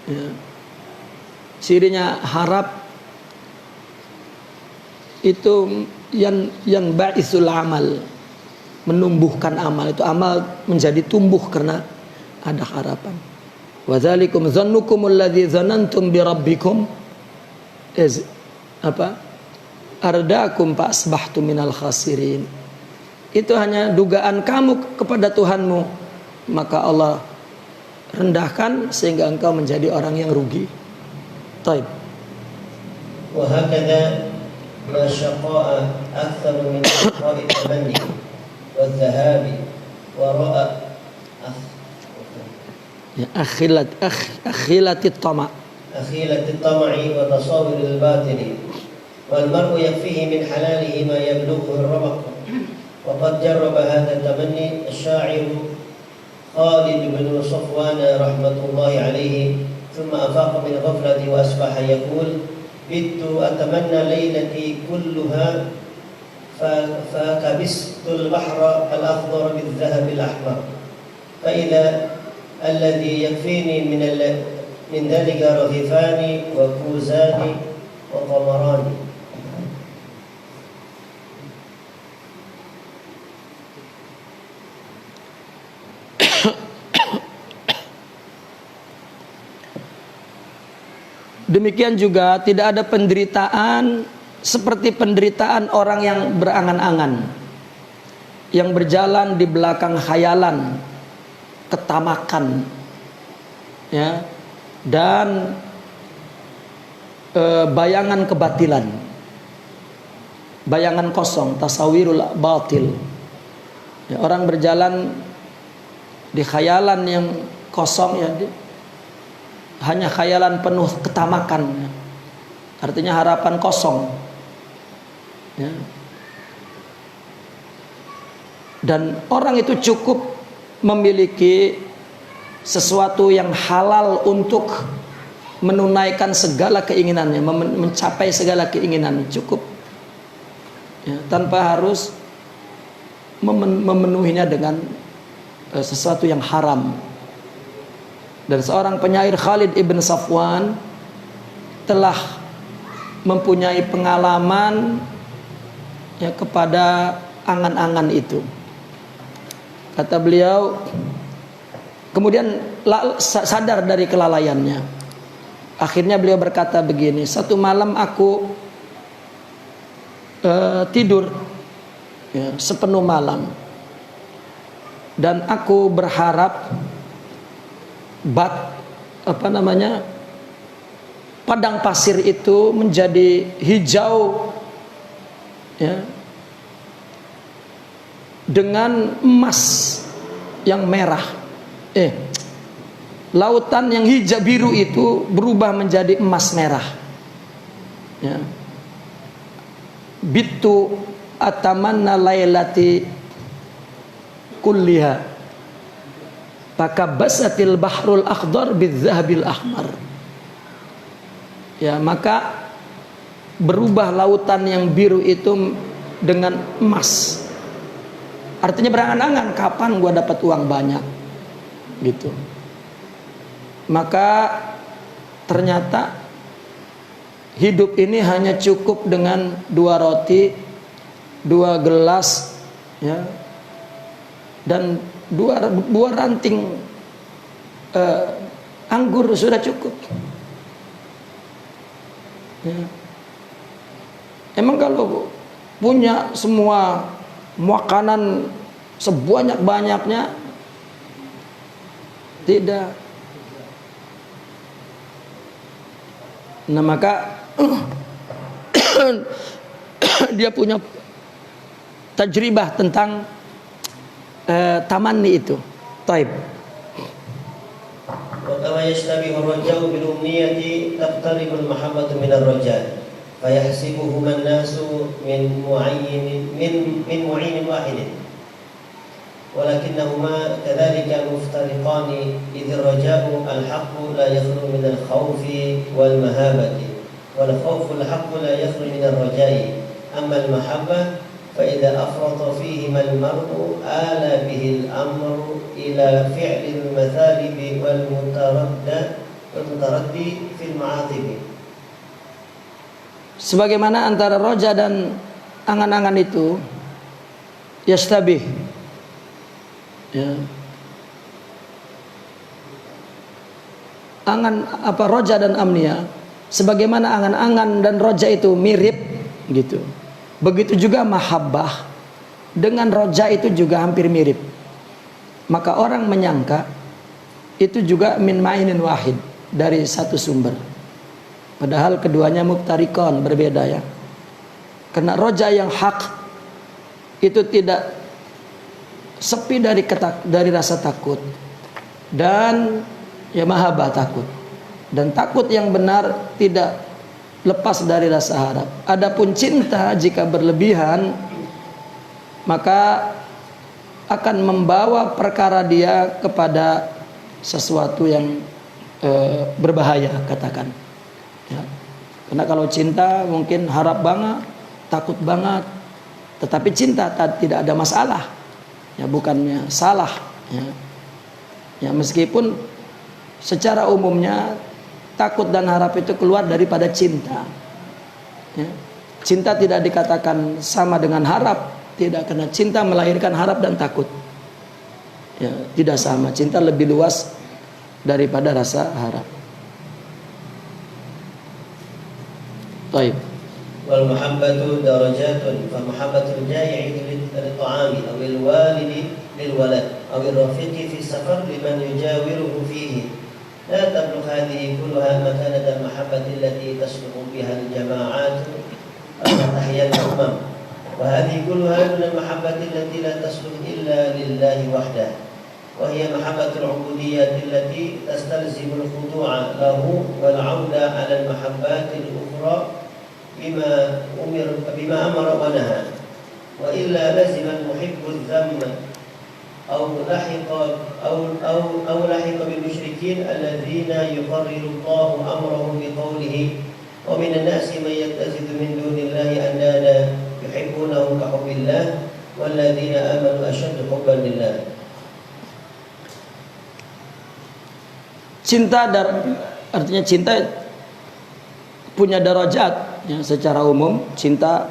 Ya. Cirinya harap itu yang ba'isul amal, menumbuhkan amal. Itu amal menjadi tumbuh karena ada harapan. Wa dzalikum dzannukumul ladzi dzanantum bi rabbikum ardakum fa asbahtum minal khasirin. Itu hanya dugaan kamu kepada Tuhanmu, maka Allah rendahkan sehingga engkau menjadi orang yang rugi. Taib. Wa hakadha ma syaqa'a akthar min syaqa'i tamanni wa dhahabi wa ra'a ya akhilatit tama' akhilatit tam'i wa tasawwuril batini والمرء يكفيه من حلاله ما يبلغه الرمق وقد جرب هذا التمني الشاعر خالد بن صفوان رحمة الله عليه ثم أفاق من غفلة وأصبح يقول بت أتمنى ليلتي كلها فكبست البحر الأخضر بالذهب الأحمر فإذا الذي يكفيني من ذلك رغيفان وكوزان وقمران. Demikian juga tidak ada penderitaan seperti penderitaan orang yang berangan-angan, yang berjalan di belakang khayalan, ketamakan, ya, dan bayangan kebatilan, bayangan kosong, tasawirul batil. Ya, orang berjalan di khayalan yang kosong, ya, hanya khayalan penuh ketamakan, artinya harapan kosong, ya. Dan orang itu cukup memiliki sesuatu yang halal untuk menunaikan segala keinginannya, mencapai segala keinginannya, cukup, ya, tanpa harus memenuhinya dengan sesuatu yang haram. Dan seorang penyair Khalid ibn Safwan telah mempunyai pengalaman, ya, kepada angan-angan itu. Kata beliau, kemudian sadar dari kelalaiannya. Akhirnya beliau berkata begini, satu malam aku tidur, ya, sepenuh malam, dan aku berharap padang pasir itu menjadi hijau, ya, dengan emas yang merah. Lautan yang hijau biru itu berubah menjadi emas merah, ya. Bitu atamanna lailati kulliha fakabbasatil bahrul akhdar bizzahabil ahmar. Ya, maka berubah lautan yang biru itu dengan emas. Artinya berangan-angan kapan gua dapat uang banyak, gitu. Maka ternyata hidup ini hanya cukup dengan 2 roti, 2 gelas, ya, dan 2 ranting anggur sudah cukup, ya. Emang kalau punya semua makanan sebanyak-banyaknya, tidak. Nah, maka dia punya tajribah tentang tamanni itu. Taib. Wa kama yashtabihu ar-raja'u bil umniyati taqtaribu al-mahabbatu min ar-raja' fa yahsibuhu an-nasu min mu'ayyin wahid. ولكنهما كذلك مفترقان إذ الرجاء الحق لا يخلو من الخوف والمهابة والخوف الحق لا يخلو من الرجاء أما المحبة فإذا أفرط فيهما المرء آل به الأمر إلى فعل المثالب والمتردي في المعاطب. Sebagaimana antara roja dan angan-angan itu yastabih, ya. Roja dan amnia, sebagaimana angan-angan dan roja itu mirip, gitu. Begitu juga mahabbah dengan roja itu juga hampir mirip. Maka orang menyangka itu juga min ma'inin wahid, dari satu sumber. Padahal keduanya mubtarikon, berbeda, ya. Karena roja yang hak itu tidak sepi dari rasa takut, dan ya mahabbah takut, dan takut yang benar tidak lepas dari rasa harap. Adapun cinta jika berlebihan, maka akan membawa perkara dia kepada sesuatu yang berbahaya, katakan. Ya. Karena kalau cinta mungkin harap banget, takut banget, tetapi cinta tidak ada masalah. Ya, bukannya salah. Ya. Ya, meskipun secara umumnya takut dan harap itu keluar daripada cinta. Ya. Cinta tidak dikatakan sama dengan harap, tidak, karena cinta melahirkan harap dan takut. Ya, tidak sama. Cinta lebih luas daripada rasa harap. Baik. Wal mahabbatu darajatun, fa mahabbatul jai'i lit-ta'ami aw al-walidi lil-walad aw ar-rafiqi fi safar liman yujawiruhu fihi la tablugh hadhihi kulluha makanat al-mahabbati allati tasluhu biha al-jama'at aw tahiyya al-umam wa hadhihi kulluha min al-mahabbati allati la tasluhu illa lillahi wahdahu wa hiya mahabbatul 'ubudiyyah allati tastalzimu al-khudu'a lahu wal 'auda 'ala al-mahabbati al-ukhra بما أمر ونهى وإلا لزم المحب الذم أو لحق بالمشركين الذين يقرر الله أمرهم بقوله ومن الناس من يتخذ من دون الله أندادا يحبونهم كحب الله والذين آمنوا أشد حبا لله. Artinya cinta punya derajat. Ya, secara umum cinta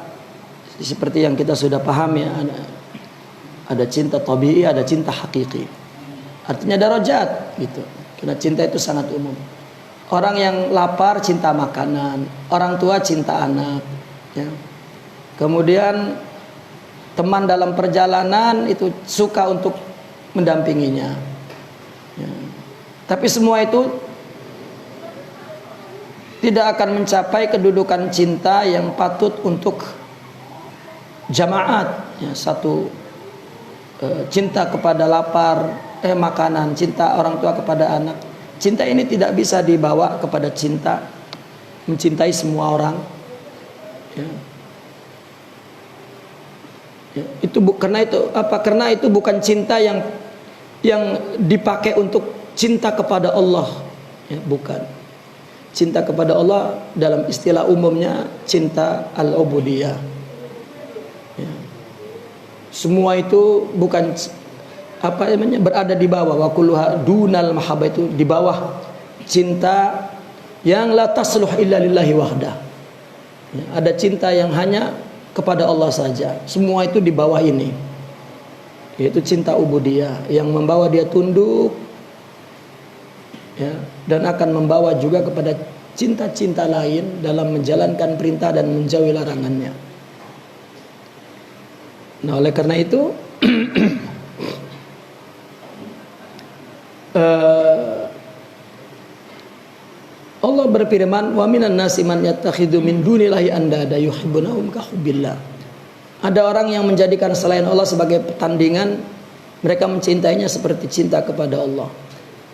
seperti yang kita sudah paham ya, ada cinta tabii, ada cinta hakiki. Artinya derajat gitu. Karena cinta itu sangat umum. Orang yang lapar cinta makanan, orang tua cinta anak, ya. Kemudian teman dalam perjalanan itu suka untuk mendampinginya. Ya. Tapi semua itu tidak akan mencapai kedudukan cinta yang patut untuk jamaat. Ya, satu cinta kepada lapar, makanan, cinta orang tua kepada anak. Cinta ini tidak bisa dibawa kepada cinta mencintai semua orang. Ya. Ya, karena itu bukan cinta yang dipakai untuk cinta kepada Allah. Ya, bukan. Cinta kepada Allah dalam istilah umumnya cinta al-ubudiyah. Ya. Semua itu bukan berada di bawah, wa kulluha dunal mahabbah, itu di bawah cinta yang la tasluh illa lillahi wahdah. Ya, ada cinta yang hanya kepada Allah saja. Semua itu di bawah ini. Yaitu cinta ubudiyah yang membawa dia tunduk, ya, dan akan membawa juga kepada cinta-cinta lain dalam menjalankan perintah dan menjauhi larangannya. Nah, oleh karena itu Allah berfirman, wa minan nasi man yattakhidhu min dunillahi andada yuhibbunahum ka hubbillah. Ada orang yang menjadikan selain Allah sebagai pertandingan, mereka mencintainya seperti cinta kepada Allah.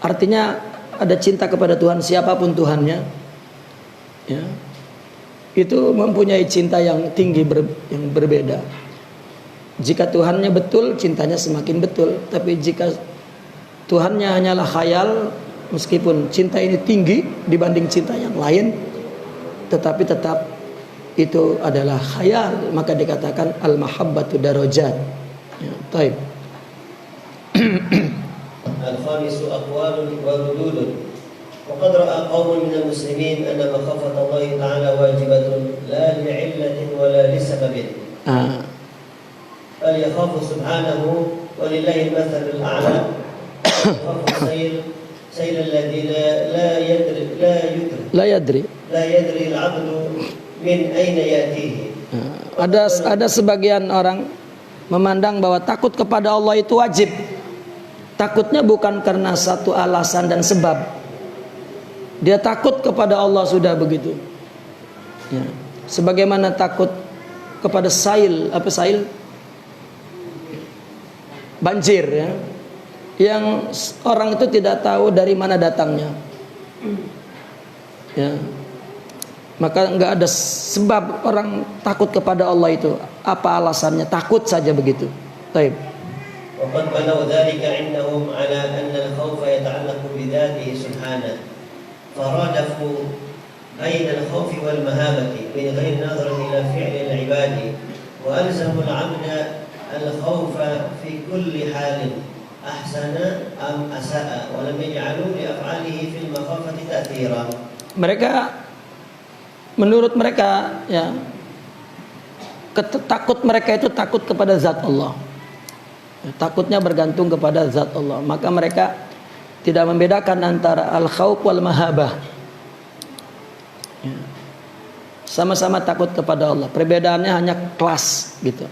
Artinya ada cinta kepada Tuhan, siapapun Tuhannya, ya, itu mempunyai cinta yang tinggi, yang berbeda. Jika Tuhannya betul, cintanya semakin betul. Tapi jika Tuhannya hanyalah khayal, meskipun cinta ini tinggi dibanding cinta yang lain, tetapi tetap itu adalah khayal, maka dikatakan al-mahabbatu darajat. Ya, taib. Al-khamisu aqwalun wa rududun. Wa qad ra'a qaumun minal muslimin anna makhafata Allah ta'ala wajibatun la li'illatin wa la lisababin. Bal yakhafu subhanahu wa lillahi al-mathal al-a'la. Yakhafu sayl alladhi la yadri al-'abdu min ayna yatihi. Ada sebagian orang memandang bahwa takut kepada Allah itu wajib. Takutnya bukan karena satu alasan dan sebab. Dia takut kepada Allah sudah begitu. Ya. Sebagaimana takut kepada sail, banjir, ya. Yang orang itu tidak tahu dari mana datangnya. Ya. Maka enggak ada sebab orang takut kepada Allah itu. Apa alasannya? Takut saja begitu. Baik. وقد بنوا ذلك عندهم على أن الخوف يتعلق بذاته سبحانه فرادفوا بين الخوف والمهابة من غير نظر إلى فعل العباد وألزموا العبد الخوف في كل حال أحسن أم أساء ولم يجعلوا لأفعاله في المخافة تأثيرا. Mereka, menurut mereka, ya, takut mereka itu takut kepada zat Allah. Takutnya bergantung kepada zat Allah. Maka mereka tidak membedakan antara al-khauf wal mahabah. Sama-sama takut kepada Allah. Perbedaannya hanya kelas gitu.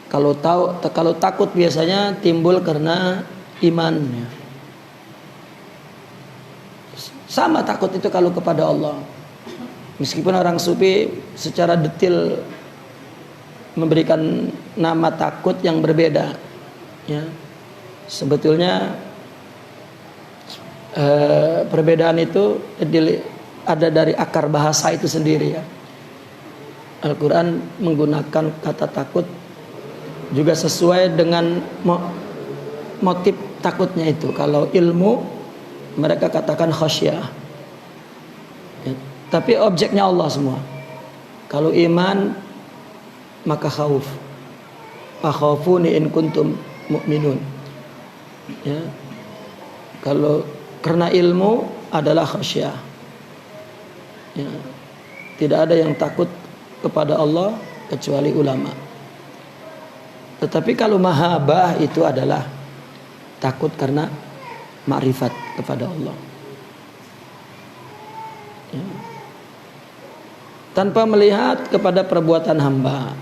Kalau takut biasanya timbul karena iman. Sama takut itu kalau kepada Allah. Meskipun orang sufi secara detail memberikan nama takut yang berbeda, ya. Sebetulnya perbedaan itu ada dari akar bahasa itu sendiri, ya. Al-Quran menggunakan kata takut juga sesuai dengan motif takutnya itu. Kalau ilmu mereka katakan khasyah, ya. Tapi objeknya Allah semua. Kalau iman maka khauf, fakhafuni in kuntum mu'minun, ya. Kalau karena ilmu adalah khasyah, ya. Tidak ada yang takut kepada Allah kecuali ulama. Tetapi kalau mahabah itu adalah takut karena ma'rifat kepada Allah, ya. Tanpa melihat kepada perbuatan hamba.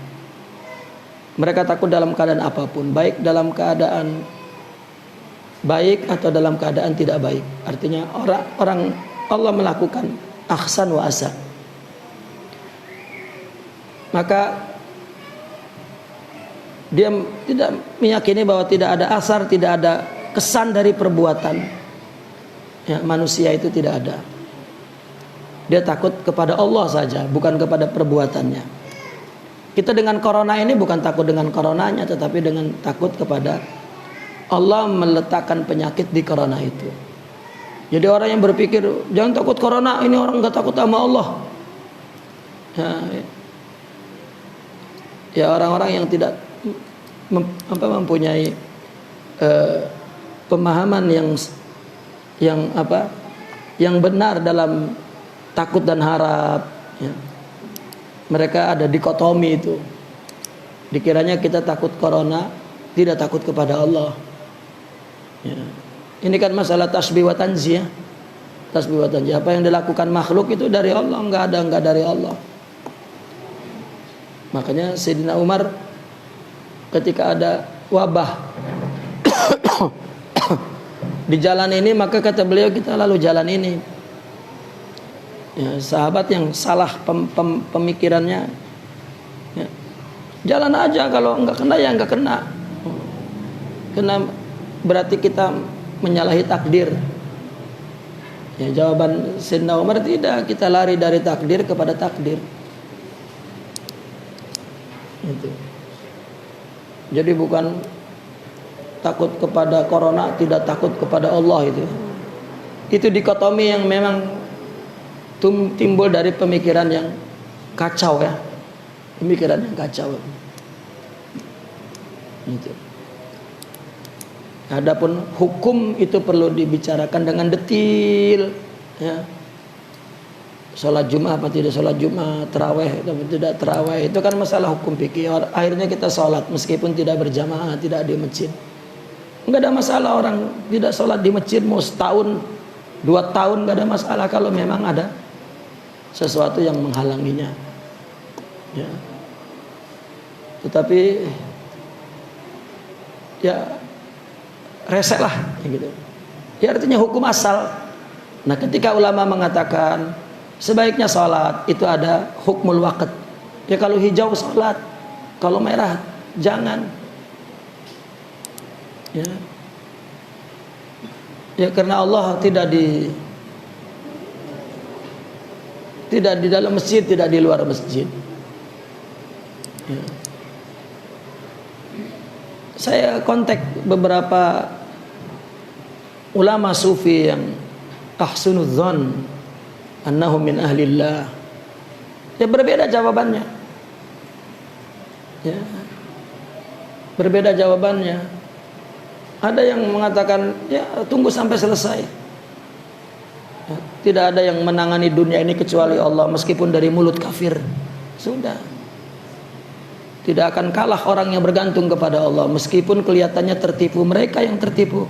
Mereka takut dalam keadaan apapun, baik dalam keadaan baik atau dalam keadaan tidak baik. Artinya orang Allah melakukan ahsan wa asa, maka dia tidak meyakini bahwa tidak ada asar, tidak ada kesan dari perbuatan, ya, manusia itu tidak ada. Dia takut kepada Allah saja, bukan kepada perbuatannya. Kita dengan corona ini bukan takut dengan coronanya, tetapi dengan takut kepada Allah meletakkan penyakit di corona itu. Jadi orang yang berpikir jangan takut corona, ini orang nggak takut sama Allah. Ya orang-orang yang tidak mempunyai pemahaman yang benar dalam takut dan harap, ya. Mereka ada dikotomi itu. Dikiranya kita takut corona, tidak takut kepada Allah, ya. Ini kan masalah tasbih wa tanzih, ya. Tasbih wa tanzih, apa yang dilakukan makhluk itu dari Allah, enggak dari Allah. Makanya Sayyidina Umar ketika ada wabah di jalan ini, maka kata beliau kita lalu jalan ini. Ya, sahabat yang salah pemikirannya, ya, jalan aja, kalau enggak kena ya enggak kena. Kena berarti kita menyalahi takdir. Ya, jawaban Sayyidina Umar tidak, kita lari dari takdir kepada takdir. Itu. Jadi bukan takut kepada corona, tidak takut kepada Allah itu. Itu dikotomi yang memang timbul dari pemikiran yang kacau, ya. Pemikiran yang kacau. Gitu. Adapun hukum itu perlu dibicarakan dengan detil, ya. Sholat Jumat apa tidak sholat Jumat, terawih atau tidak terawih, itu kan masalah hukum fikih. Akhirnya kita sholat meskipun tidak berjamaah, tidak di masjid. Enggak ada masalah orang tidak sholat di masjid mau setahun, 2 tahun, enggak ada masalah kalau memang ada sesuatu yang menghalanginya, ya. Tetapi ya resek lah, gitu. Ya artinya hukum asal. Nah, ketika ulama mengatakan sebaiknya sholat itu ada hukmul waqt, ya kalau hijau sholat, kalau merah jangan, ya. Ya karena Allah tidak di dalam masjid, tidak di luar masjid, ya. Saya kontak beberapa ulama sufi yang ahsunudz dzan annahum min ahlillah. Ya berbeda jawabannya. Ya. Berbeda jawabannya. Ada yang mengatakan ya tunggu sampai selesai. Ya, tidak ada yang menangani dunia ini kecuali Allah, meskipun dari mulut kafir. Sudah. Tidak akan kalah orang yang bergantung kepada Allah, meskipun kelihatannya tertipu. Mereka yang tertipu.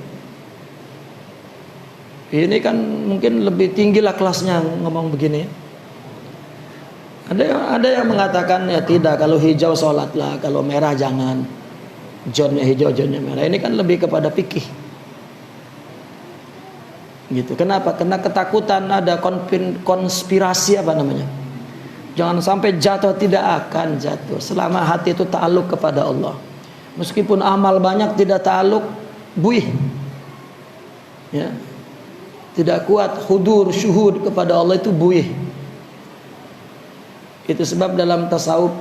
Ini kan mungkin lebih tinggi lah kelasnya ngomong begini. Ada yang mengatakan ya tidak, kalau hijau sholatlah, kalau merah jangan. Jonnya hijau, jonnya merah. Ini kan lebih kepada fikih. Gitu. Kenapa? Karena ketakutan ada konspirasi apa namanya? Jangan sampai jatuh, tidak akan jatuh selama hati itu ta'aluk kepada Allah. Meskipun amal banyak tidak ta'aluk, buih. Ya. Tidak kuat hudur syuhud kepada Allah, itu buih. Itu sebab dalam tasawuf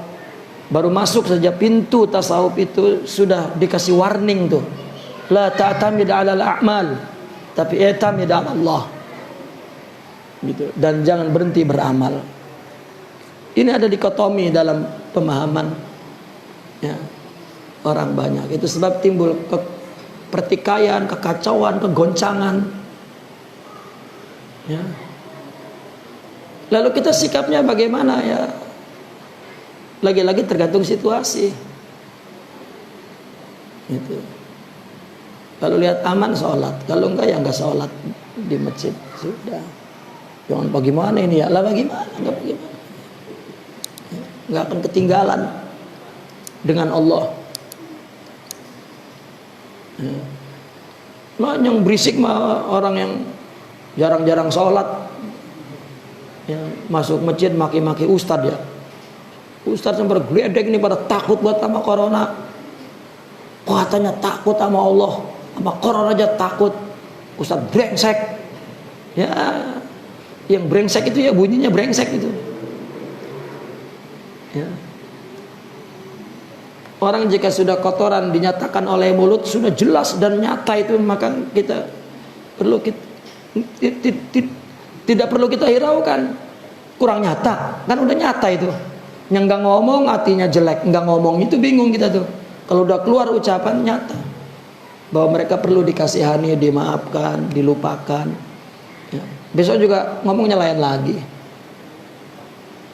baru masuk saja pintu tasawuf itu sudah dikasih warning tuh. La ta'tamid 'alal a'mal, tapi i'tamid 'ala Allah. Gitu. Dan jangan berhenti beramal. Ini ada dikotomi dalam pemahaman ya, orang banyak. Itu sebab timbul pertikaian, kekacauan, kegoncangan. Ya. Lalu kita sikapnya bagaimana ya? Lagi-lagi tergantung situasi. Gitu. Kalau lihat aman sholat, kalau enggak ya enggak sholat di masjid. Sudah. Jangan bagaimana ini ya? Lah bagaimana? Enggak bagaimana. Enggak akan ketinggalan dengan Allah. Ya. Nah, yang berisik mah orang yang jarang-jarang sholat ya, masuk masjid maki-maki ustadz ya. Ustadz yang bergeledek ini pada takut buat sama corona. Katanya takut sama Allah, sama corona aja takut. Ustadz brengsek. Ya, yang brengsek itu ya bunyinya brengsek itu. Ya. Orang jika sudah kotoran dinyatakan oleh mulut sudah jelas dan nyata itu, maka kita perlu tidak perlu kita hiraukan. Kurang nyata, kan udah nyata itu. Yang nggak ngomong hatinya jelek, nggak ngomong itu bingung kita tuh. Kalau udah keluar ucapan nyata bahwa mereka perlu dikasihani, dimaafkan, dilupakan. Ya. Besok juga ngomongnya lain lagi.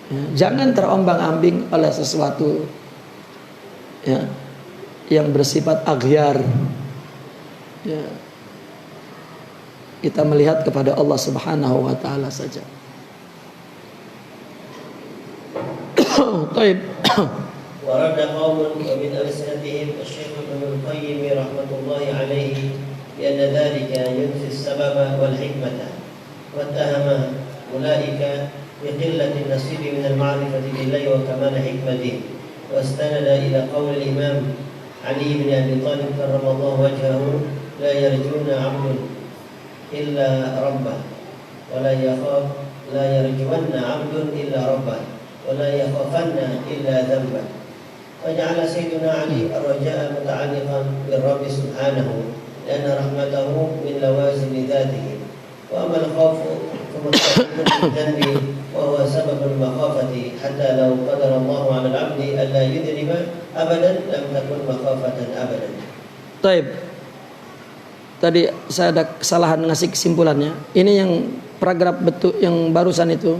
Ya. Jangan terombang-ambing oleh sesuatu ya, yang bersifat aghyar. Ya. Kita melihat kepada Allah Subhanahu wa taala saja. Baik. ورد قوم ومن ألسنتهم الشيخ ابن القيم رحمة الله عليه بأن ذلك ينفي السبب والحكمة، واتهم أولئك بقلة النصيب من المعرفة بالله وكمال حكمته، واستند إلى قول الإمام علي بن أبي طالب كرم الله وجهه: لا يرجون عبد إلا ربه لا يرجون عبد إلا ربه ولا يخافن إلا ذنبه. فجعل سيدنا علي الرجاء متعلقا بالرب سبحانه لأن رحمته من لوازم ذاته، وأما الخوف فمتصل بالذنب وهو سبب المخافة، حتى لو قدر الله على العبد ألا يذنب أبدا لم تكن مخافة أبدا. طيب. Tadi saya ada kesalahan ngasih kesimpulannya. Ini yang paragraf betul yang barusan itu.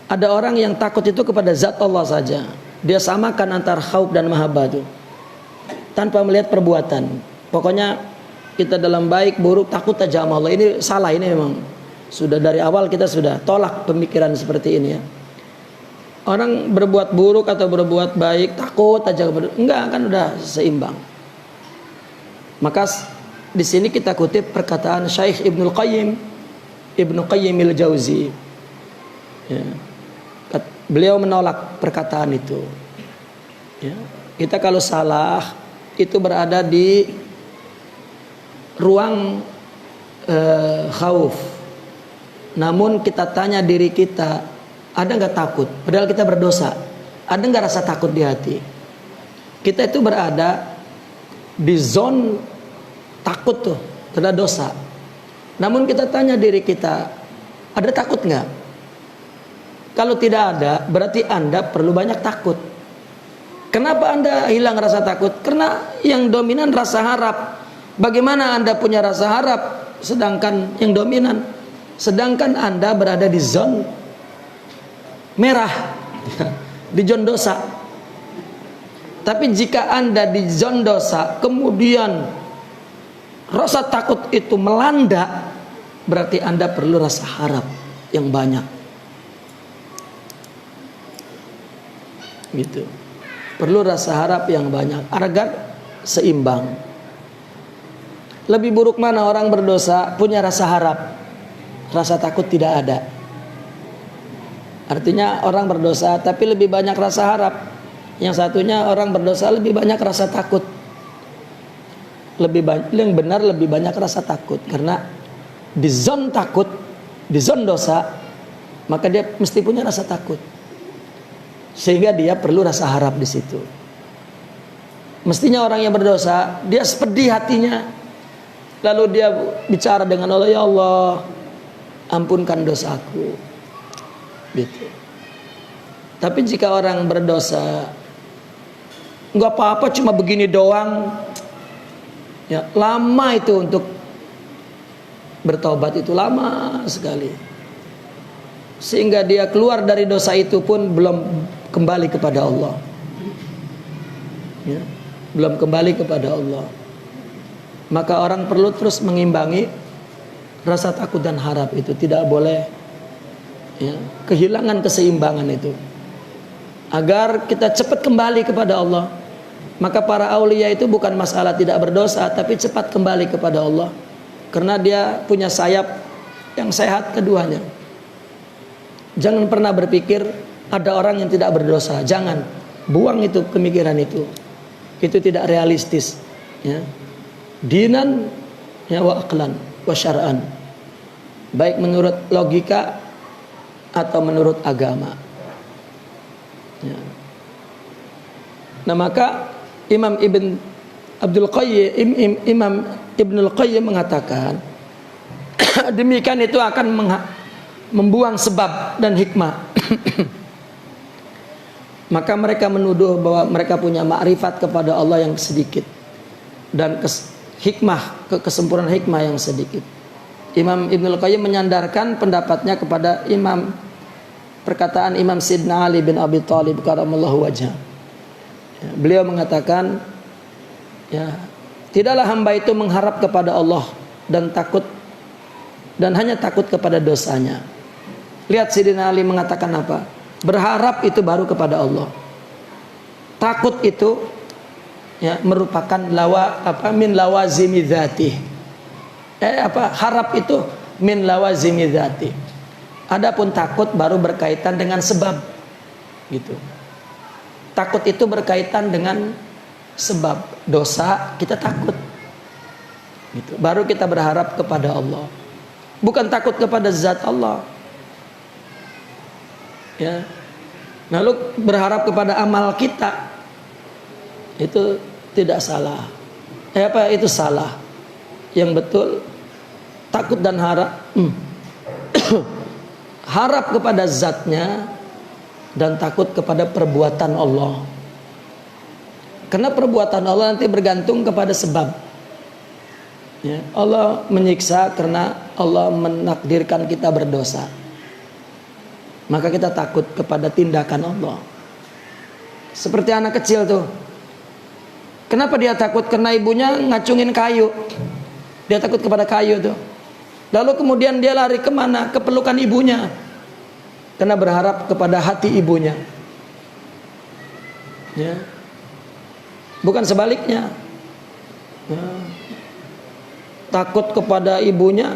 Ada orang yang takut itu kepada zat Allah saja. Dia samakan antara khauf dan mahabbah itu, tanpa melihat perbuatan. Pokoknya kita dalam baik buruk takut aja sama Allah. Ini salah, ini memang sudah dari awal kita sudah tolak pemikiran seperti ini ya. Orang berbuat buruk atau berbuat baik takut aja kepada, enggak, kan udah seimbang. Maka di sini kita kutip perkataan Syekh Ibnu Qayyim al-Jauzi. Ya. Beliau menolak perkataan itu. Ya. Kita kalau salah itu berada di ruang khauf. Namun kita tanya diri kita, ada nggak takut? Padahal kita berdosa. Ada nggak rasa takut di hati? Kita itu berada di zone takut tuh, terhadap dosa. Namun kita tanya diri kita, Ada takut nggak? Kalau tidak ada, berarti Anda perlu banyak takut. Kenapa Anda hilang rasa takut? Karena yang dominan rasa harap. Bagaimana Anda punya rasa harap sedangkan yang dominan? Sedangkan Anda berada di zona merah, di zona dosa. Tapi jika Anda di zona dosa, kemudian rasa takut itu melanda, berarti Anda perlu rasa harap yang banyak. Gitu. Perlu rasa harap yang banyak agar seimbang. Lebih buruk mana orang berdosa punya rasa harap, rasa takut tidak ada. Artinya orang berdosa tapi lebih banyak rasa harap. Yang satunya orang berdosa lebih banyak rasa takut. Yang benar lebih banyak rasa takut, karena di zona takut, di zona dosa, maka dia mesti punya rasa takut. Sehingga dia perlu rasa harap di situ. Mestinya orang yang berdosa, dia pedih hatinya, lalu dia bicara dengan Allah, ya Allah, ampunkan dosaku. Gitu. Tapi jika orang berdosa, nggak apa-apa, cuma begini doang, ya lama itu untuk bertobat, itu lama sekali. Sehingga dia keluar dari dosa itu pun belum kembali kepada Allah, ya, belum kembali kepada Allah. Maka orang perlu terus mengimbangi rasa takut dan harap itu, tidak boleh ya, kehilangan keseimbangan itu, agar kita cepat kembali kepada Allah. Maka para aulia itu bukan masalah tidak berdosa, tapi cepat kembali kepada Allah, karena dia punya sayap yang sehat keduanya. Jangan pernah berpikir ada orang yang tidak berdosa. Jangan, buang itu pemikiran itu. Itu tidak realistis. Ya. Dinan ya wa aqlan wa syar'an. Baik menurut logika atau menurut agama. Ya. Nah maka Imam Ibnul Qayyim mengatakan demikian itu akan membuang sebab dan hikmah. Maka mereka menuduh bahwa mereka punya makrifat kepada Allah yang sedikit, dan kesempurnaan hikmah yang sedikit. Imam Ibnul Qayyim menyandarkan pendapatnya kepada perkataan Imam Sidna Ali bin Abi Thalib karamallahu wajhah. Ya, beliau mengatakan, ya, tidaklah hamba itu mengharap kepada Allah dan hanya takut kepada dosanya. Lihat Sidina Ali mengatakan apa? Berharap itu baru kepada Allah. Takut itu ya merupakan min lawazimi dzati. Harap itu min lawazimi dzati. Adapun takut baru berkaitan dengan sebab. Gitu. Takut itu berkaitan dengan sebab. Dosa kita takut. Gitu. Baru kita berharap kepada Allah. Bukan takut kepada zat Allah. Ya. Lalu berharap kepada amal kita, itu tidak salah. Itu salah. Yang betul takut dan harap harap kepada zatnya dan takut kepada perbuatan Allah. Karena perbuatan Allah nanti bergantung kepada sebab. Ya, Allah menyiksa karena Allah menakdirkan kita berdosa. Maka kita takut kepada tindakan Allah. Seperti anak kecil tuh. Kenapa dia takut? Karena ibunya ngacungin kayu. Dia takut kepada kayu tuh. Lalu kemudian dia lari kemana? Ke pelukan ibunya. Karena berharap kepada hati ibunya. Ya. Bukan sebaliknya. Ya. Takut kepada ibunya.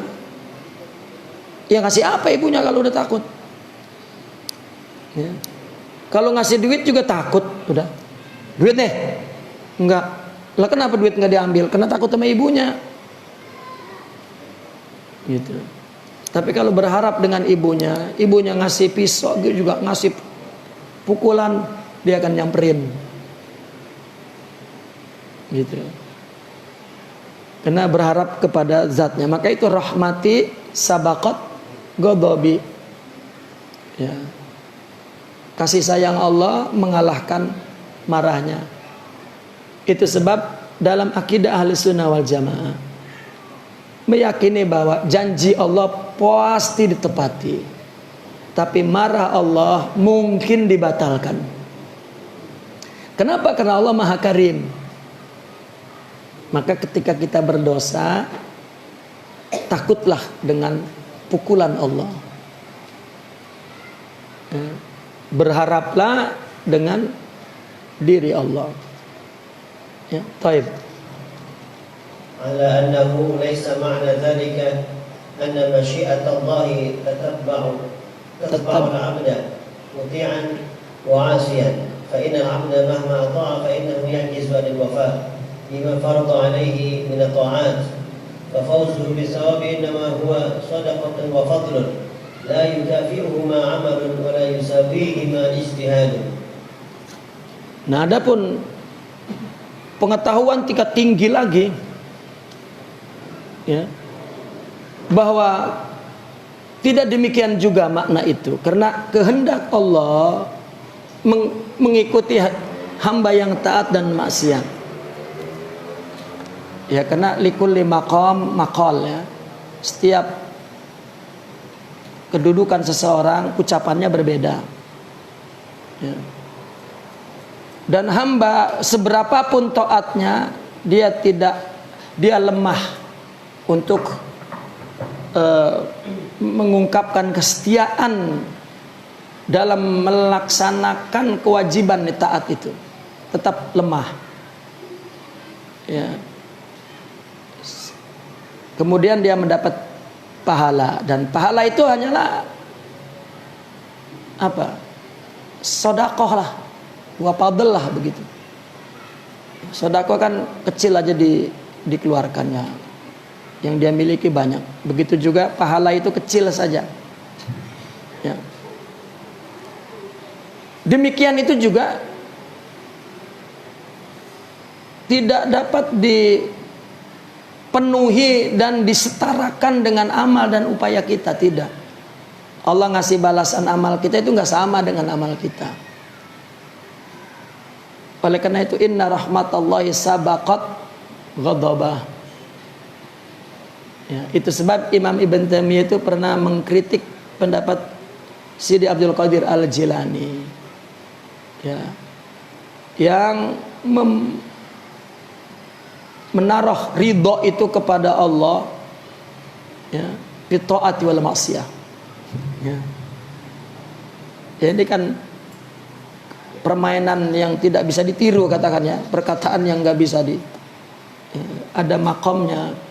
Ya ngasih apa ibunya kalau udah takut? Ya. Kalau ngasih duit juga takut, udah. Duit nih, enggak. Lah kenapa duit nggak diambil? Karena takut sama ibunya. Gitu. Tapi kalau berharap dengan ibunya ngasih pisau juga ngasih pukulan, dia akan nyamperin. Gitu. Karena berharap kepada zatnya. Maka itu rahmati sabaqat ghadabi. Ya. Kasih sayang Allah mengalahkan marahnya. Itu sebab dalam akidah ahli sunnah wal jamaah meyakini bahwa janji Allah pasti ditepati, tapi marah Allah mungkin dibatalkan. Kenapa? Karena Allah Maha Karim. Maka ketika kita berdosa, takutlah dengan pukulan Allah. Berharaplah dengan diri Allah. Ya, taib. Ala annahu laysa ma'na dhalika anna masyiat Allah tatba'u al-'abda muti'an wa 'asiyan fa inna al-'abda mahma ata'a fa innahu ya'jizu 'anil wafa' bima farada 'alayhi min at-ta'at fa fawzuhu bi thawabi innama huwa sadaqatun wa fadlun la yukafi'uhu ma 'amalun wa la yusawihi ma ijtihadun. Nah, adapun pengetahuan tingkat tinggi lagi, ya, bahwa tidak demikian juga makna itu, karena kehendak Allah mengikuti hamba yang taat dan maksiat. Ya, karena likulli maqam maqal, ya. Setiap kedudukan seseorang ucapannya berbeda. Ya. Dan hamba seberapapun taatnya, dia lemah untuk mengungkapkan kesetiaan dalam melaksanakan kewajiban taat itu, tetap lemah. Ya. Kemudian dia mendapat pahala, dan pahala itu hanyalah apa? Sedekah lah, wa fadl lah, begitu. Sedekah kan kecil aja dikeluarkannya, yang dia miliki banyak. Begitu juga pahala itu kecil saja. Ya. Demikian itu juga tidak dapat dipenuhi dan disetarakan dengan amal dan upaya kita, tidak. Allah ngasih balasan amal kita itu nggak sama dengan amal kita. Oleh karena itu inna rahmatallahi sabaqat ghadabah. Ya, itu sebab Imam Ibn Taimiyah itu pernah mengkritik pendapat Sidi Abdul Qadir Al-Jilani, ya, yang menaruh ridho itu kepada Allah, ya, fi taati wal maksiyah. Ya. Ya, ini kan permainan yang tidak bisa ditiru, katakannya, perkataan yang nggak bisa ada makomnya.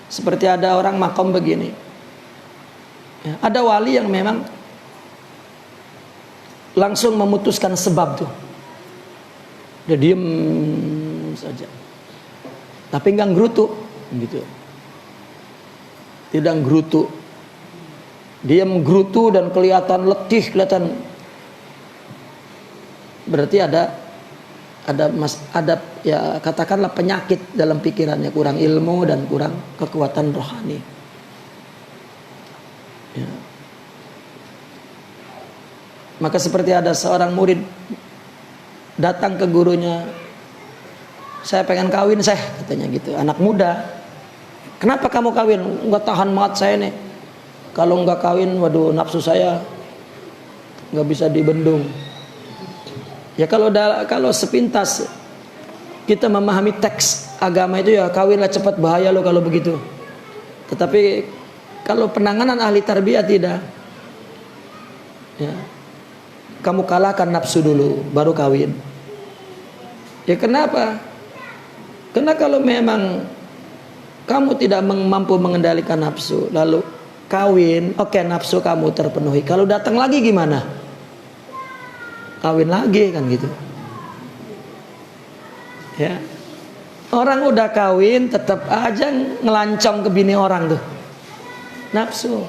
Seperti ada orang makom begini, ya, ada wali yang memang langsung memutuskan sebab tuh, dia diem saja, tapi nggak nggerutu, gitu, tidak nggerutu, dia menggerutu dan kelihatan letih, kelihatan. Berarti ada ya, katakanlah penyakit dalam pikirannya, kurang ilmu dan kurang kekuatan rohani. Ya. Maka seperti ada seorang murid datang ke gurunya, saya pengen kawin, saya, katanya gitu, anak muda. Kenapa kamu kawin? Nggak tahan banget saya nih, kalau nggak kawin, waduh, nafsu saya nggak bisa dibendung. Ya, kalau sepintas kita memahami teks agama itu, ya kawinlah cepat, bahaya lo kalau begitu. Tetapi kalau penanganan ahli tarbiyah tidak. Ya. Kamu kalahkan nafsu dulu baru kawin. Ya, kenapa? Karena kalau memang kamu tidak mampu mengendalikan nafsu, lalu kawin, oke, nafsu kamu terpenuhi. Kalau datang lagi gimana? Kawin lagi, kan gitu. Ya. Orang udah kawin tetap aja ngelancong ke bini orang tuh. Nafsu.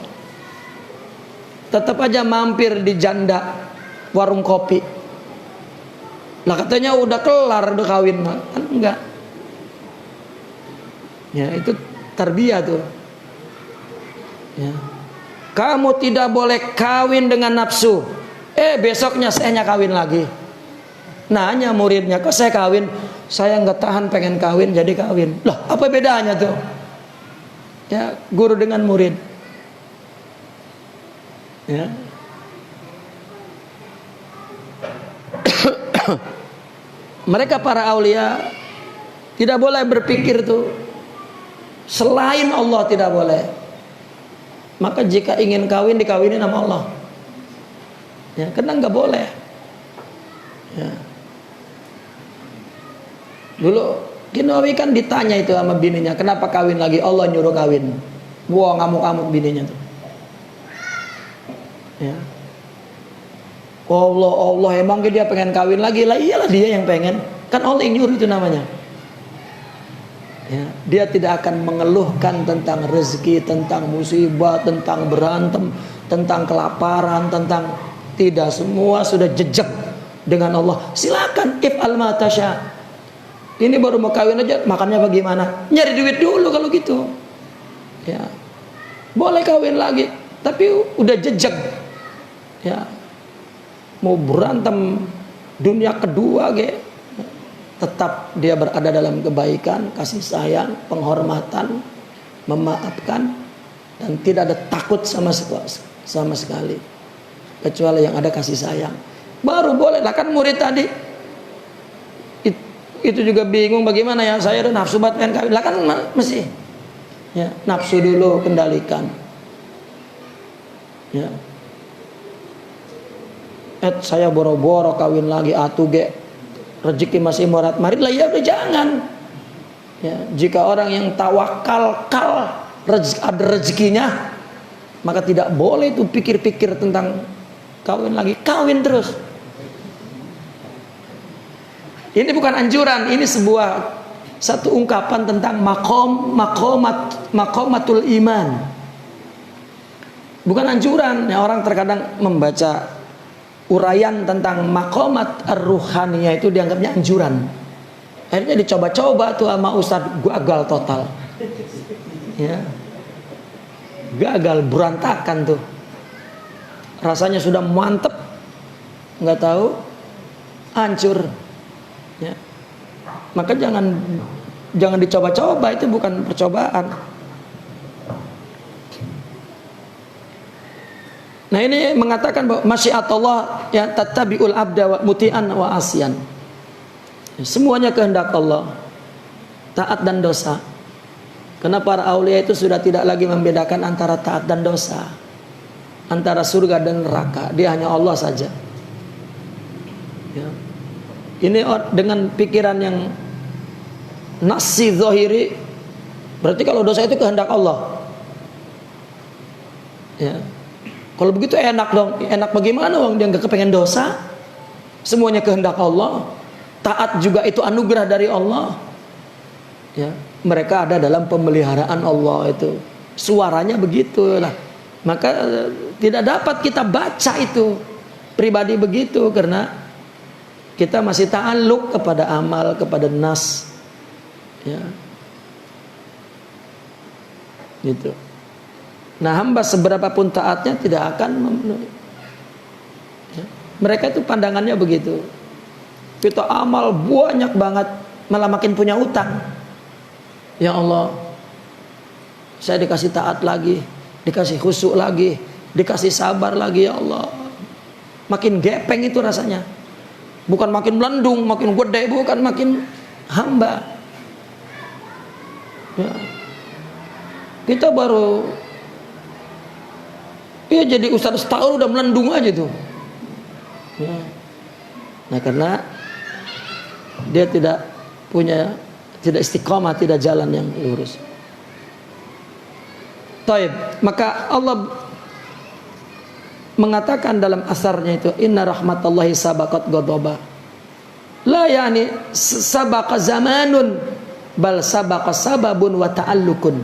Tetap aja mampir di janda warung kopi. Lah katanya udah kelar, udah kawin, kan enggak. Ya, itu tarbiyah tuh. Ya. kamu tidak boleh kawin dengan nafsu. Besoknya sayanya kawin lagi. Nanya muridnya, kok saya kawin? Saya nggak tahan pengen kawin jadi kawin. Loh, apa bedanya tuh? Ya, guru dengan murid. Ya. Mereka para aulia tidak boleh berpikir tuh selain Allah, tidak boleh. Maka jika ingin kawin dikawinin sama Allah. Ya, karena nggak boleh. Ya. Dulu Kinawi kan ditanya itu sama bininya, kenapa kawin lagi? Allah nyuruh kawin. Wah, ngamuk-ngamuk bininya tuh. Ya. Allah emang dia pengen kawin lagi lah, iyalah dia yang pengen. Kan Allah yang nyuruh itu namanya. Ya, dia tidak akan mengeluhkan tentang rezeki, tentang musibah, tentang berantem, tentang kelaparan, tentang tidak, semua sudah jejak dengan Allah. Silakan if'al ma tasya. Ini baru mau kawin aja makannya bagaimana? Nyari duit dulu kalau gitu. Ya. Boleh kawin lagi, tapi udah jejak. Ya. Mau berantem dunia kedua tetap dia berada dalam kebaikan, kasih sayang, penghormatan, memaafkan, dan tidak ada takut sama sekali, kecuali yang ada kasih sayang. Baru boleh. Lah kan murid tadi itu juga bingung, bagaimana ya, saya udah nafsu banget pengen kawin. Lah kan mesti ya, nafsu dulu kendalikan. Ya. Saya boro-boro kawin lagi atuh rezeki masih morat marit lah, ya udah jangan. Ya, jika orang yang tawakal ada rezekinya, maka tidak boleh itu pikir-pikir tentang kawin lagi, kawin terus. Ini bukan anjuran, ini satu ungkapan tentang makomatul iman. Bukan anjuran. Ya, orang terkadang membaca uraian tentang makomat ar-ruhaniyah itu dianggapnya anjuran. Akhirnya dicoba-coba tuh sama ustadz, gagal total. Ya. Gagal, berantakan tuh. Rasanya sudah mantep, nggak tahu hancur. Ya. Maka jangan dicoba-coba, itu bukan percobaan. Nah, ini mengatakan bahwa masyiatullah ya tattabi'ul abda wa muti'an wa asyan. Semuanya kehendak Allah, taat dan dosa. Karena para aulia itu sudah tidak lagi membedakan antara taat dan dosa, antara surga dan neraka. Dia hanya Allah saja. Ya. Ini dengan pikiran yang nasi zahiri, berarti kalau dosa itu kehendak Allah. Ya. Kalau begitu enak dong. Enak bagaimana wong dia nggak kepengen dosa? Semuanya kehendak Allah. Taat juga itu anugerah dari Allah. Ya. Mereka ada dalam pemeliharaan Allah itu. Suaranya begitu lah. Maka tidak dapat kita baca itu pribadi begitu, karena kita masih ta'alluq kepada amal, kepada nas. Ya. Gitu. Nah, hamba seberapapun taatnya tidak akan memenuhi. Ya. Mereka itu pandangannya begitu. Kita amal banyak banget, malah makin punya utang. Ya Allah, saya dikasih taat lagi, dikasih khusyuk lagi, dikasih sabar lagi, ya Allah. Makin gepeng itu rasanya. Bukan makin melendung, makin gede, bukan, makin hamba. Ya. Kita baru jadi ustaz setahun udah melendung aja tuh. Ya. Nah, karena dia tidak istiqomah, tidak jalan yang lurus. Taib, maka Allah mengatakan dalam asarnya itu, inna rahmatallahi sabaqat ghadaba. La yani sabaqa zamanun bal sabaqa sababun wa ta'allukun.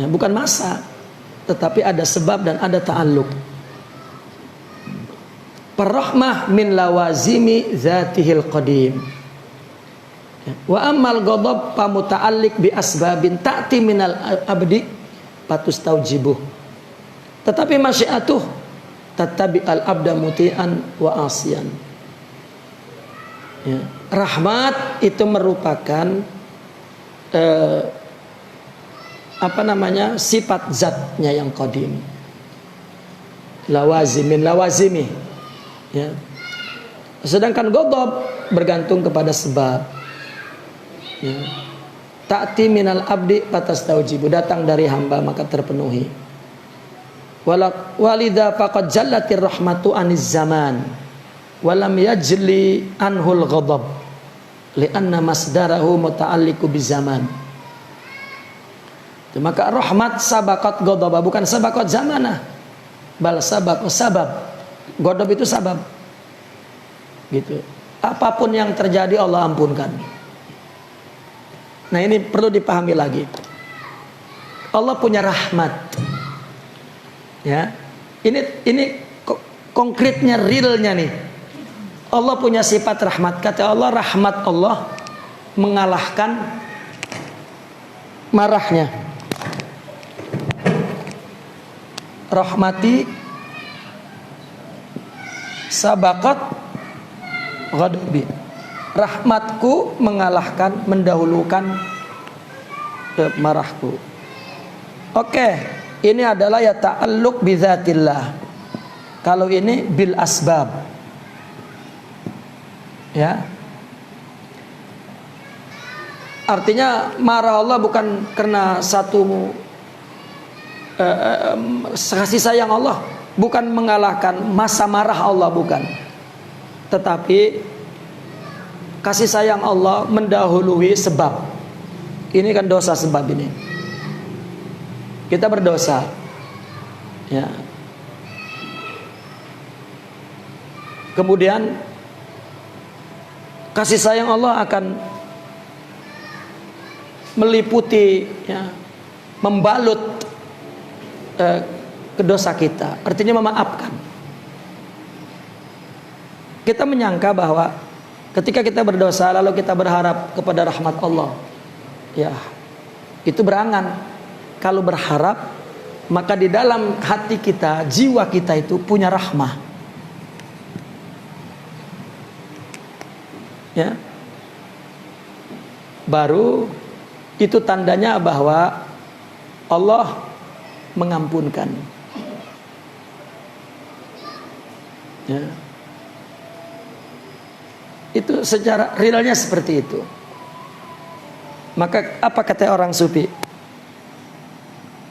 Ya, bukan masa, tetapi ada sebab dan ada ta'alluk. Parrahmah min lawazimi zatihil qadim. Wa ammal ghadab fa muta'alliq bi asbabin ta'ti minal abdi fatustaujibuh. Tetapi masyiatuh tatabi al-abda muti'an wa asiyan. Ya. Rahmat itu merupakan sifat zatnya yang qadim. Lawazimi. Ya. Sedangkan ghadab bergantung kepada sebab. Ya. Ta'ti minal abdi fatastaujibu, datang dari hamba maka terpenuhi. Walidha faqad jallatir rahmatu aniz zaman walam yajli anhul ghadab lianna masdarahu muta'alliqu bizaman. Maka rahmat sabaqat ghadaba, bukan sabaqat zamanah, bal sabab. Ghadab itu sabab. Gitu. Apapun yang terjadi Allah ampunkan. Nah, ini perlu dipahami lagi. Allah punya rahmat. Ya. Ini konkretnya, realnya nih. Allah punya sifat rahmat. Kata Allah, rahmat Allah mengalahkan marahnya. Rahmati sabaqat ghadabi. Rahmatku mengalahkan, mendahulukan marahku. Oke, ini adalah ya ta'alluq bi dzatillah. Kalau ini bil asbab. Ya. Artinya marah Allah bukan karena satu kasih sayang Allah, bukan mengalahkan masa marah Allah, bukan. Tetapi kasih sayang Allah mendahului sebab. Ini kan dosa sebab ini. Kita berdosa. Ya. Kemudian kasih sayang Allah akan meliputi, ya, membalut kedosa kita. Artinya memaafkan. Kita menyangka bahwa ketika kita berdosa lalu kita berharap kepada rahmat Allah, ya, itu berangan. Kalau berharap, maka di dalam hati kita, jiwa kita itu punya rahmah. Ya. Baru itu tandanya bahwa Allah mengampunkan. Ya. Itu secara realnya seperti itu. Maka apa kata orang sufi?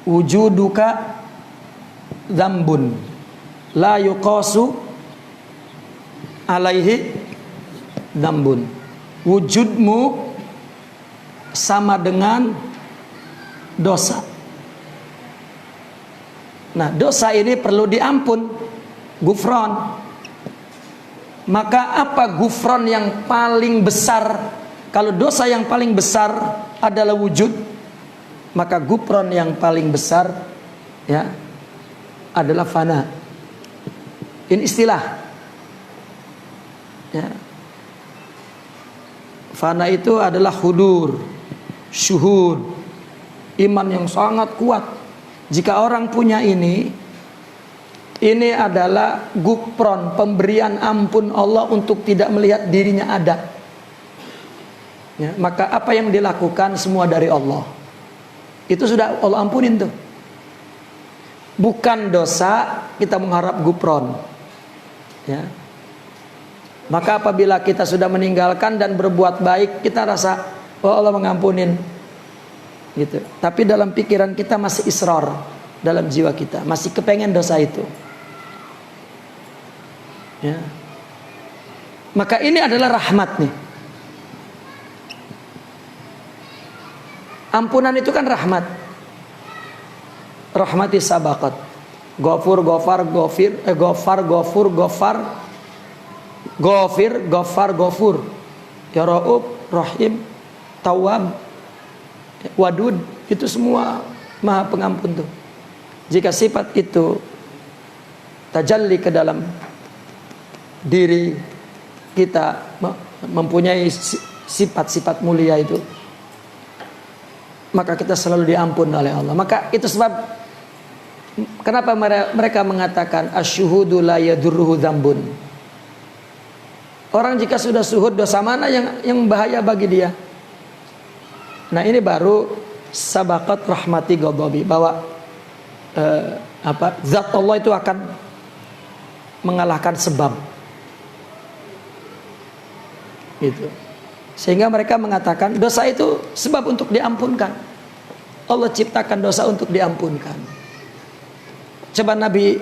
Wujuduka dzambun la yuqasu alaihi dzambun. Wujudmu sama dengan dosa. Nah, dosa ini perlu diampun, gufron. Maka apa gufron yang paling besar? Kalau dosa yang paling besar adalah wujud, maka gufron yang paling besar, ya, adalah fana. Ini istilah. Ya. Fana itu adalah hudur, syuhud, iman yang sangat kuat. Jika orang punya ini adalah gufron, pemberian ampun Allah untuk tidak melihat dirinya ada. Ya, maka apa yang dilakukan semua dari Allah. Itu sudah Allah ampunin tuh. Bukan dosa kita mengharap gufron. Ya. Maka apabila kita sudah meninggalkan dan berbuat baik, kita rasa oh Allah mengampunin. Gitu. Tapi dalam pikiran kita masih israr, dalam jiwa kita masih kepengen dosa itu. Ya. Maka ini adalah rahmat nih. Ampunan itu kan rahmat. Rahmati sabaqat. Ghafur, ghafar, ghafir, ghafar, ghafur, ghafar, ghafir, ghafar, ghafur. Ya Raub, Rahim, Tawwab, Wadud, itu semua Maha Pengampun tuh. Jika sifat itu tajalli ke dalam diri kita, mempunyai sifat-sifat mulia itu, maka kita selalu diampun oleh Allah. Maka itu sebab kenapa mereka mengatakan asyuhudu la yadurruhu dzambun. Orang jika sudah syuhud, dosa mana yang bahaya bagi dia? Nah, ini baru sabaqat rahmati ghadabi, bahwa zat Allah itu akan mengalahkan sebab. Gitu. Sehingga mereka mengatakan dosa itu sebab untuk diampunkan. Allah ciptakan dosa untuk diampunkan. Coba Nabi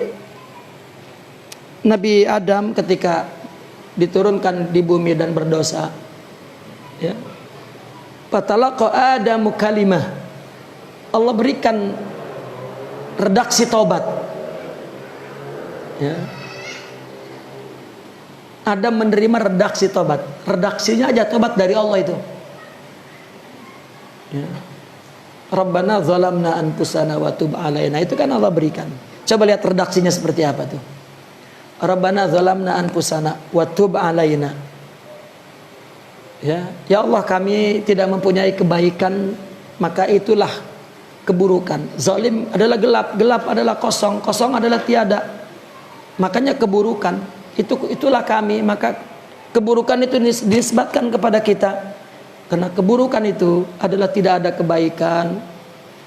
Adam ketika diturunkan di bumi dan berdosa, ya. Fatalaqa Adamu kalimah. Allah berikan redaksi taubat. Ya. Adam menerima redaksi tobat. Redaksinya aja tobat dari Allah itu. Ya. Rabbana zalamna anfusana wa tub alaina. Itu kan Allah berikan. Coba lihat redaksinya seperti apa tuh. Rabbana zalamna anfusana wa tub alaina. Ya Allah, kami tidak mempunyai kebaikan, maka itulah keburukan. Zalim adalah gelap, gelap adalah kosong, kosong adalah tiada. Makanya keburukan. Itulah kami, maka keburukan itu dinisbatkan kepada kita. Karena keburukan itu adalah tidak ada kebaikan,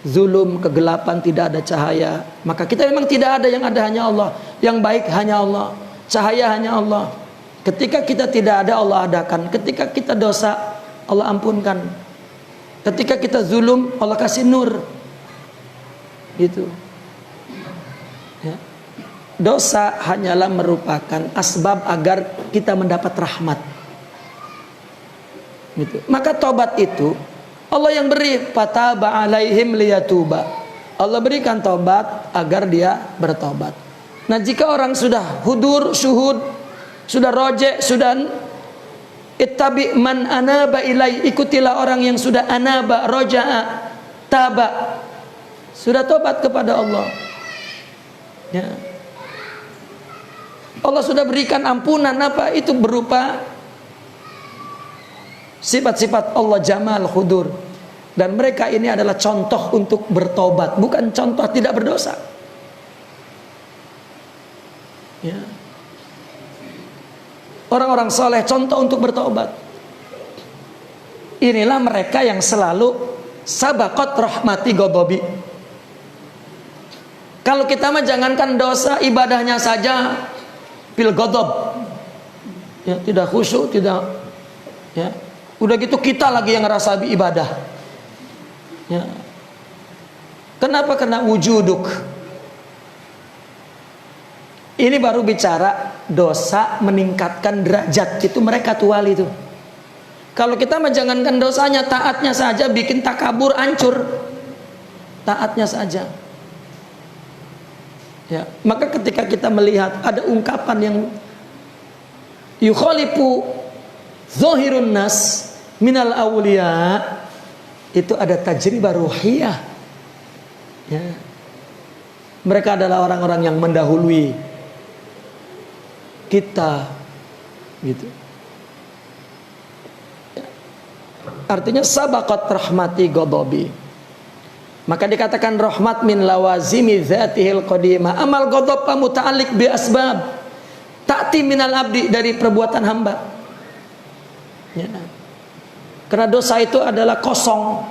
zulum, kegelapan, tidak ada cahaya. Maka kita memang tidak ada, yang ada hanya Allah. Yang baik hanya Allah, cahaya hanya Allah. Ketika kita tidak ada, Allah adakan. Ketika kita dosa, Allah ampunkan. Ketika kita zulum, Allah kasih nur. Gitu. Ya. Dosa hanyalah merupakan asbab agar kita mendapat rahmat. Gitu. Maka tobat itu Allah yang beri, fataba alaihim liyatuba. Allah berikan tobat agar dia bertobat. Nah, jika orang sudah hudur, syuhud, sudah roje, sudah ittabi man anaba ilai, ikutilah orang yang sudah anaba, roja'a, taba, sudah tobat kepada Allah. Ya. Allah sudah berikan ampunan, apa itu, berupa sifat-sifat Allah jamal, hudur. Dan mereka ini adalah contoh untuk bertobat, bukan contoh tidak berdosa. Ya. Orang-orang soleh contoh untuk bertobat. Inilah mereka yang selalu sabaqat rahmati ghadabi. Kalau kita mah jangankan dosa, ibadahnya saja fil ghadab, ya, tidak khusyuk, tidak, ya, udah gitu kita lagi yang ngerasa ibadah, ya. Kenapa? Karena wujuduk. Ini baru bicara dosa meningkatkan derajat, itu mereka tuh wali itu. Kalau kita mah jangankan dosanya, taatnya saja bikin takabur, hancur. Taatnya saja. Ya, maka ketika kita melihat ada ungkapan yang yukhalifu zahirun nas minal awliya, itu ada tajribah ruhiyah. Ya. Mereka adalah orang-orang yang mendahului kita, gitu. Artinya sabaqat rahmati ghadabi. Maka dikatakan rahmat min lawazimi dzatihil qadimah. Amal ghadab muta'alliq bi asbab ta'ti minal abdi, dari perbuatan hamba. Ya. Karena dosa itu adalah kosong.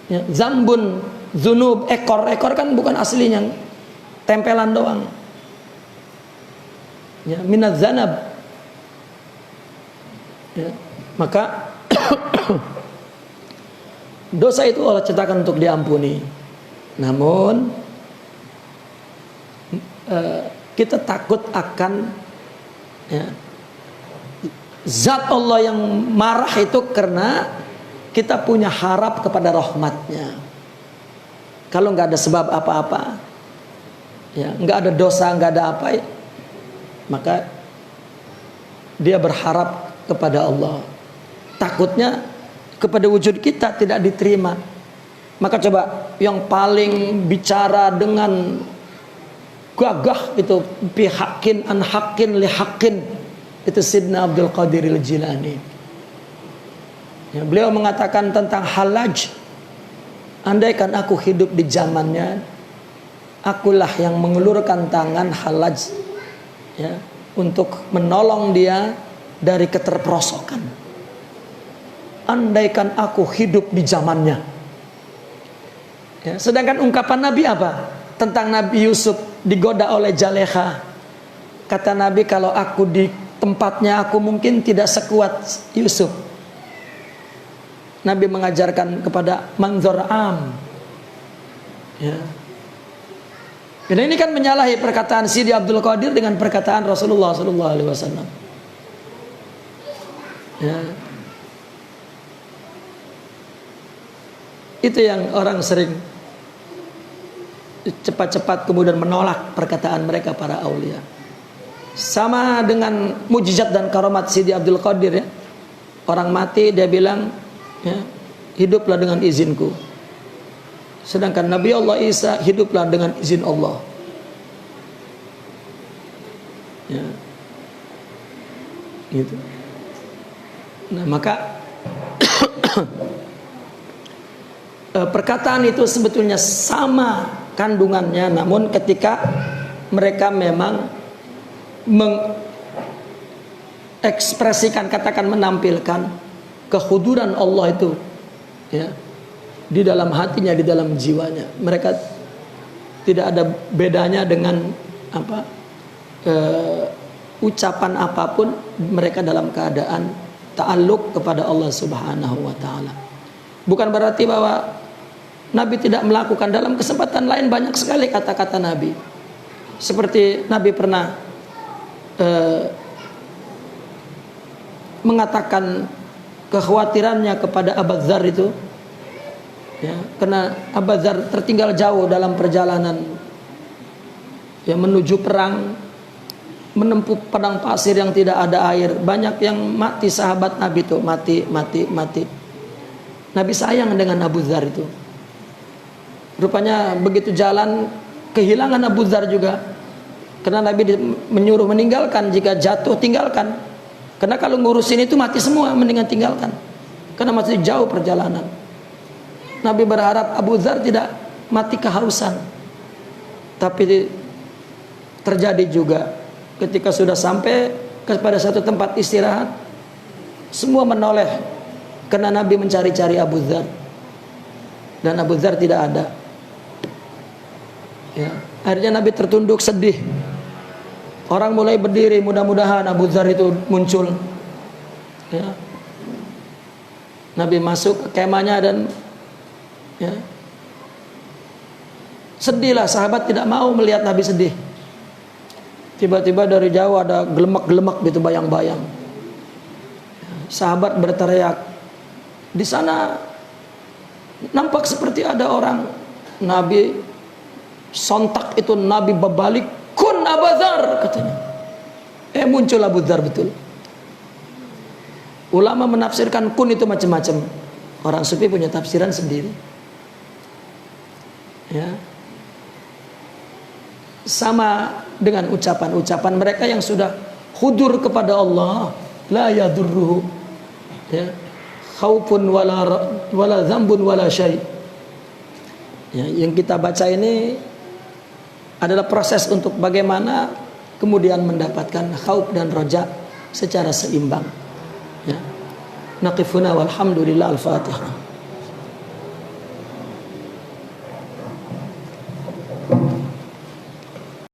Ya. Zambun, zunub, ekor kan bukan aslinya, tempelan doang. Ya, minaz zanab. Ya. Maka dosa itu Allah ciptakan untuk diampuni. Namun kita takut akan, ya, zat Allah yang marah itu karena kita punya harap kepada rahmatnya. Kalau nggak ada sebab apa-apa, ya, nggak ada dosa, nggak ada apa, ya, maka dia berharap kepada Allah. Takutnya kepada wujud kita tidak diterima. Maka coba yang paling bicara dengan gagah itu bihaqqin an haqqin li haqqin, itu Sidna Abdul Qadir al-Jilani. Ya, beliau mengatakan tentang Hallaj, andaikan aku hidup di zamannya, akulah yang mengulurkan tangan Hallaj, ya, untuk menolong dia dari keterperosokan. Andaikan aku hidup di zamannya. Ya, sedangkan ungkapan Nabi apa? Tentang Nabi Yusuf digoda oleh Zalekha. Kata Nabi, kalau aku di tempatnya aku mungkin tidak sekuat Yusuf. Nabi mengajarkan kepada manzur am. Ya. Dan ini kan menyalahi perkataan Sidi Abdul Qadir dengan perkataan Rasulullah SAW. Ya. Itu yang orang sering cepat-cepat kemudian menolak perkataan mereka para aulia. Sama dengan mujizat dan karamat Sidi Abdul Qadir, ya. Orang mati dia bilang, ya, hiduplah dengan izinku. Sedangkan Nabi Allah Isa hiduplah dengan izin Allah. Ya. Gitu. Nah, maka perkataan itu sebetulnya sama kandungannya, namun ketika mereka memang mengekspresikan, katakan menampilkan kehuduran Allah itu, ya, di dalam hatinya, di dalam jiwanya, mereka tidak ada bedanya dengan apa, ucapan apapun, mereka dalam keadaan ta'alluq kepada Allah Subhanahu wa taala. Bukan berarti bahwa Nabi tidak melakukan. Dalam kesempatan lain banyak sekali kata-kata Nabi. Seperti Nabi pernah mengatakan kekhawatirannya kepada Abu Dzar itu, ya, karena Abu Dzar tertinggal jauh dalam perjalanan, ya, menuju perang, menempuh padang pasir yang tidak ada air. Banyak yang mati, sahabat Nabi itu mati. Nabi sayang dengan Abu Dzar itu. Rupanya begitu jalan kehilangan Abu Dzar juga. Karena Nabi menyuruh meninggalkan, jika jatuh tinggalkan. Karena kalau ngurusin itu mati semua, mendingan tinggalkan. Karena masih jauh perjalanan. Nabi berharap Abu Dzar tidak mati kehausan. Tapi terjadi juga. Ketika sudah sampai kepada satu tempat istirahat, semua menoleh karena Nabi mencari-cari Abu Dzar. Dan Abu Dzar tidak ada. Ya, akhirnya Nabi tertunduk sedih. Orang mulai berdiri, mudah-mudahan Abu Dzar itu muncul. Ya. Nabi masuk ke kemahnya dan, ya, sedihlah, sahabat tidak mau melihat Nabi sedih. Tiba-tiba dari jauh ada gelemak-gelemak gitu, bayang-bayang. Sahabat berteriak, di sana nampak seperti ada orang. Nabi sontak itu, Nabi berbalik, kun Abu Dzar, katanya. Muncul Abu Dzar betul. Ulama menafsirkan kun itu macam-macam. Orang sufi punya tafsiran sendiri. Ya. Sama dengan ucapan-ucapan mereka yang sudah khudur kepada Allah, la yadurruhu, ya, khaufun wala dzambun wala syai'. Ya, yang kita baca ini adalah proses untuk bagaimana kemudian mendapatkan khauf dan roja secara seimbang. Ya. Naqifuna walhamdulillah, al-Fatihah.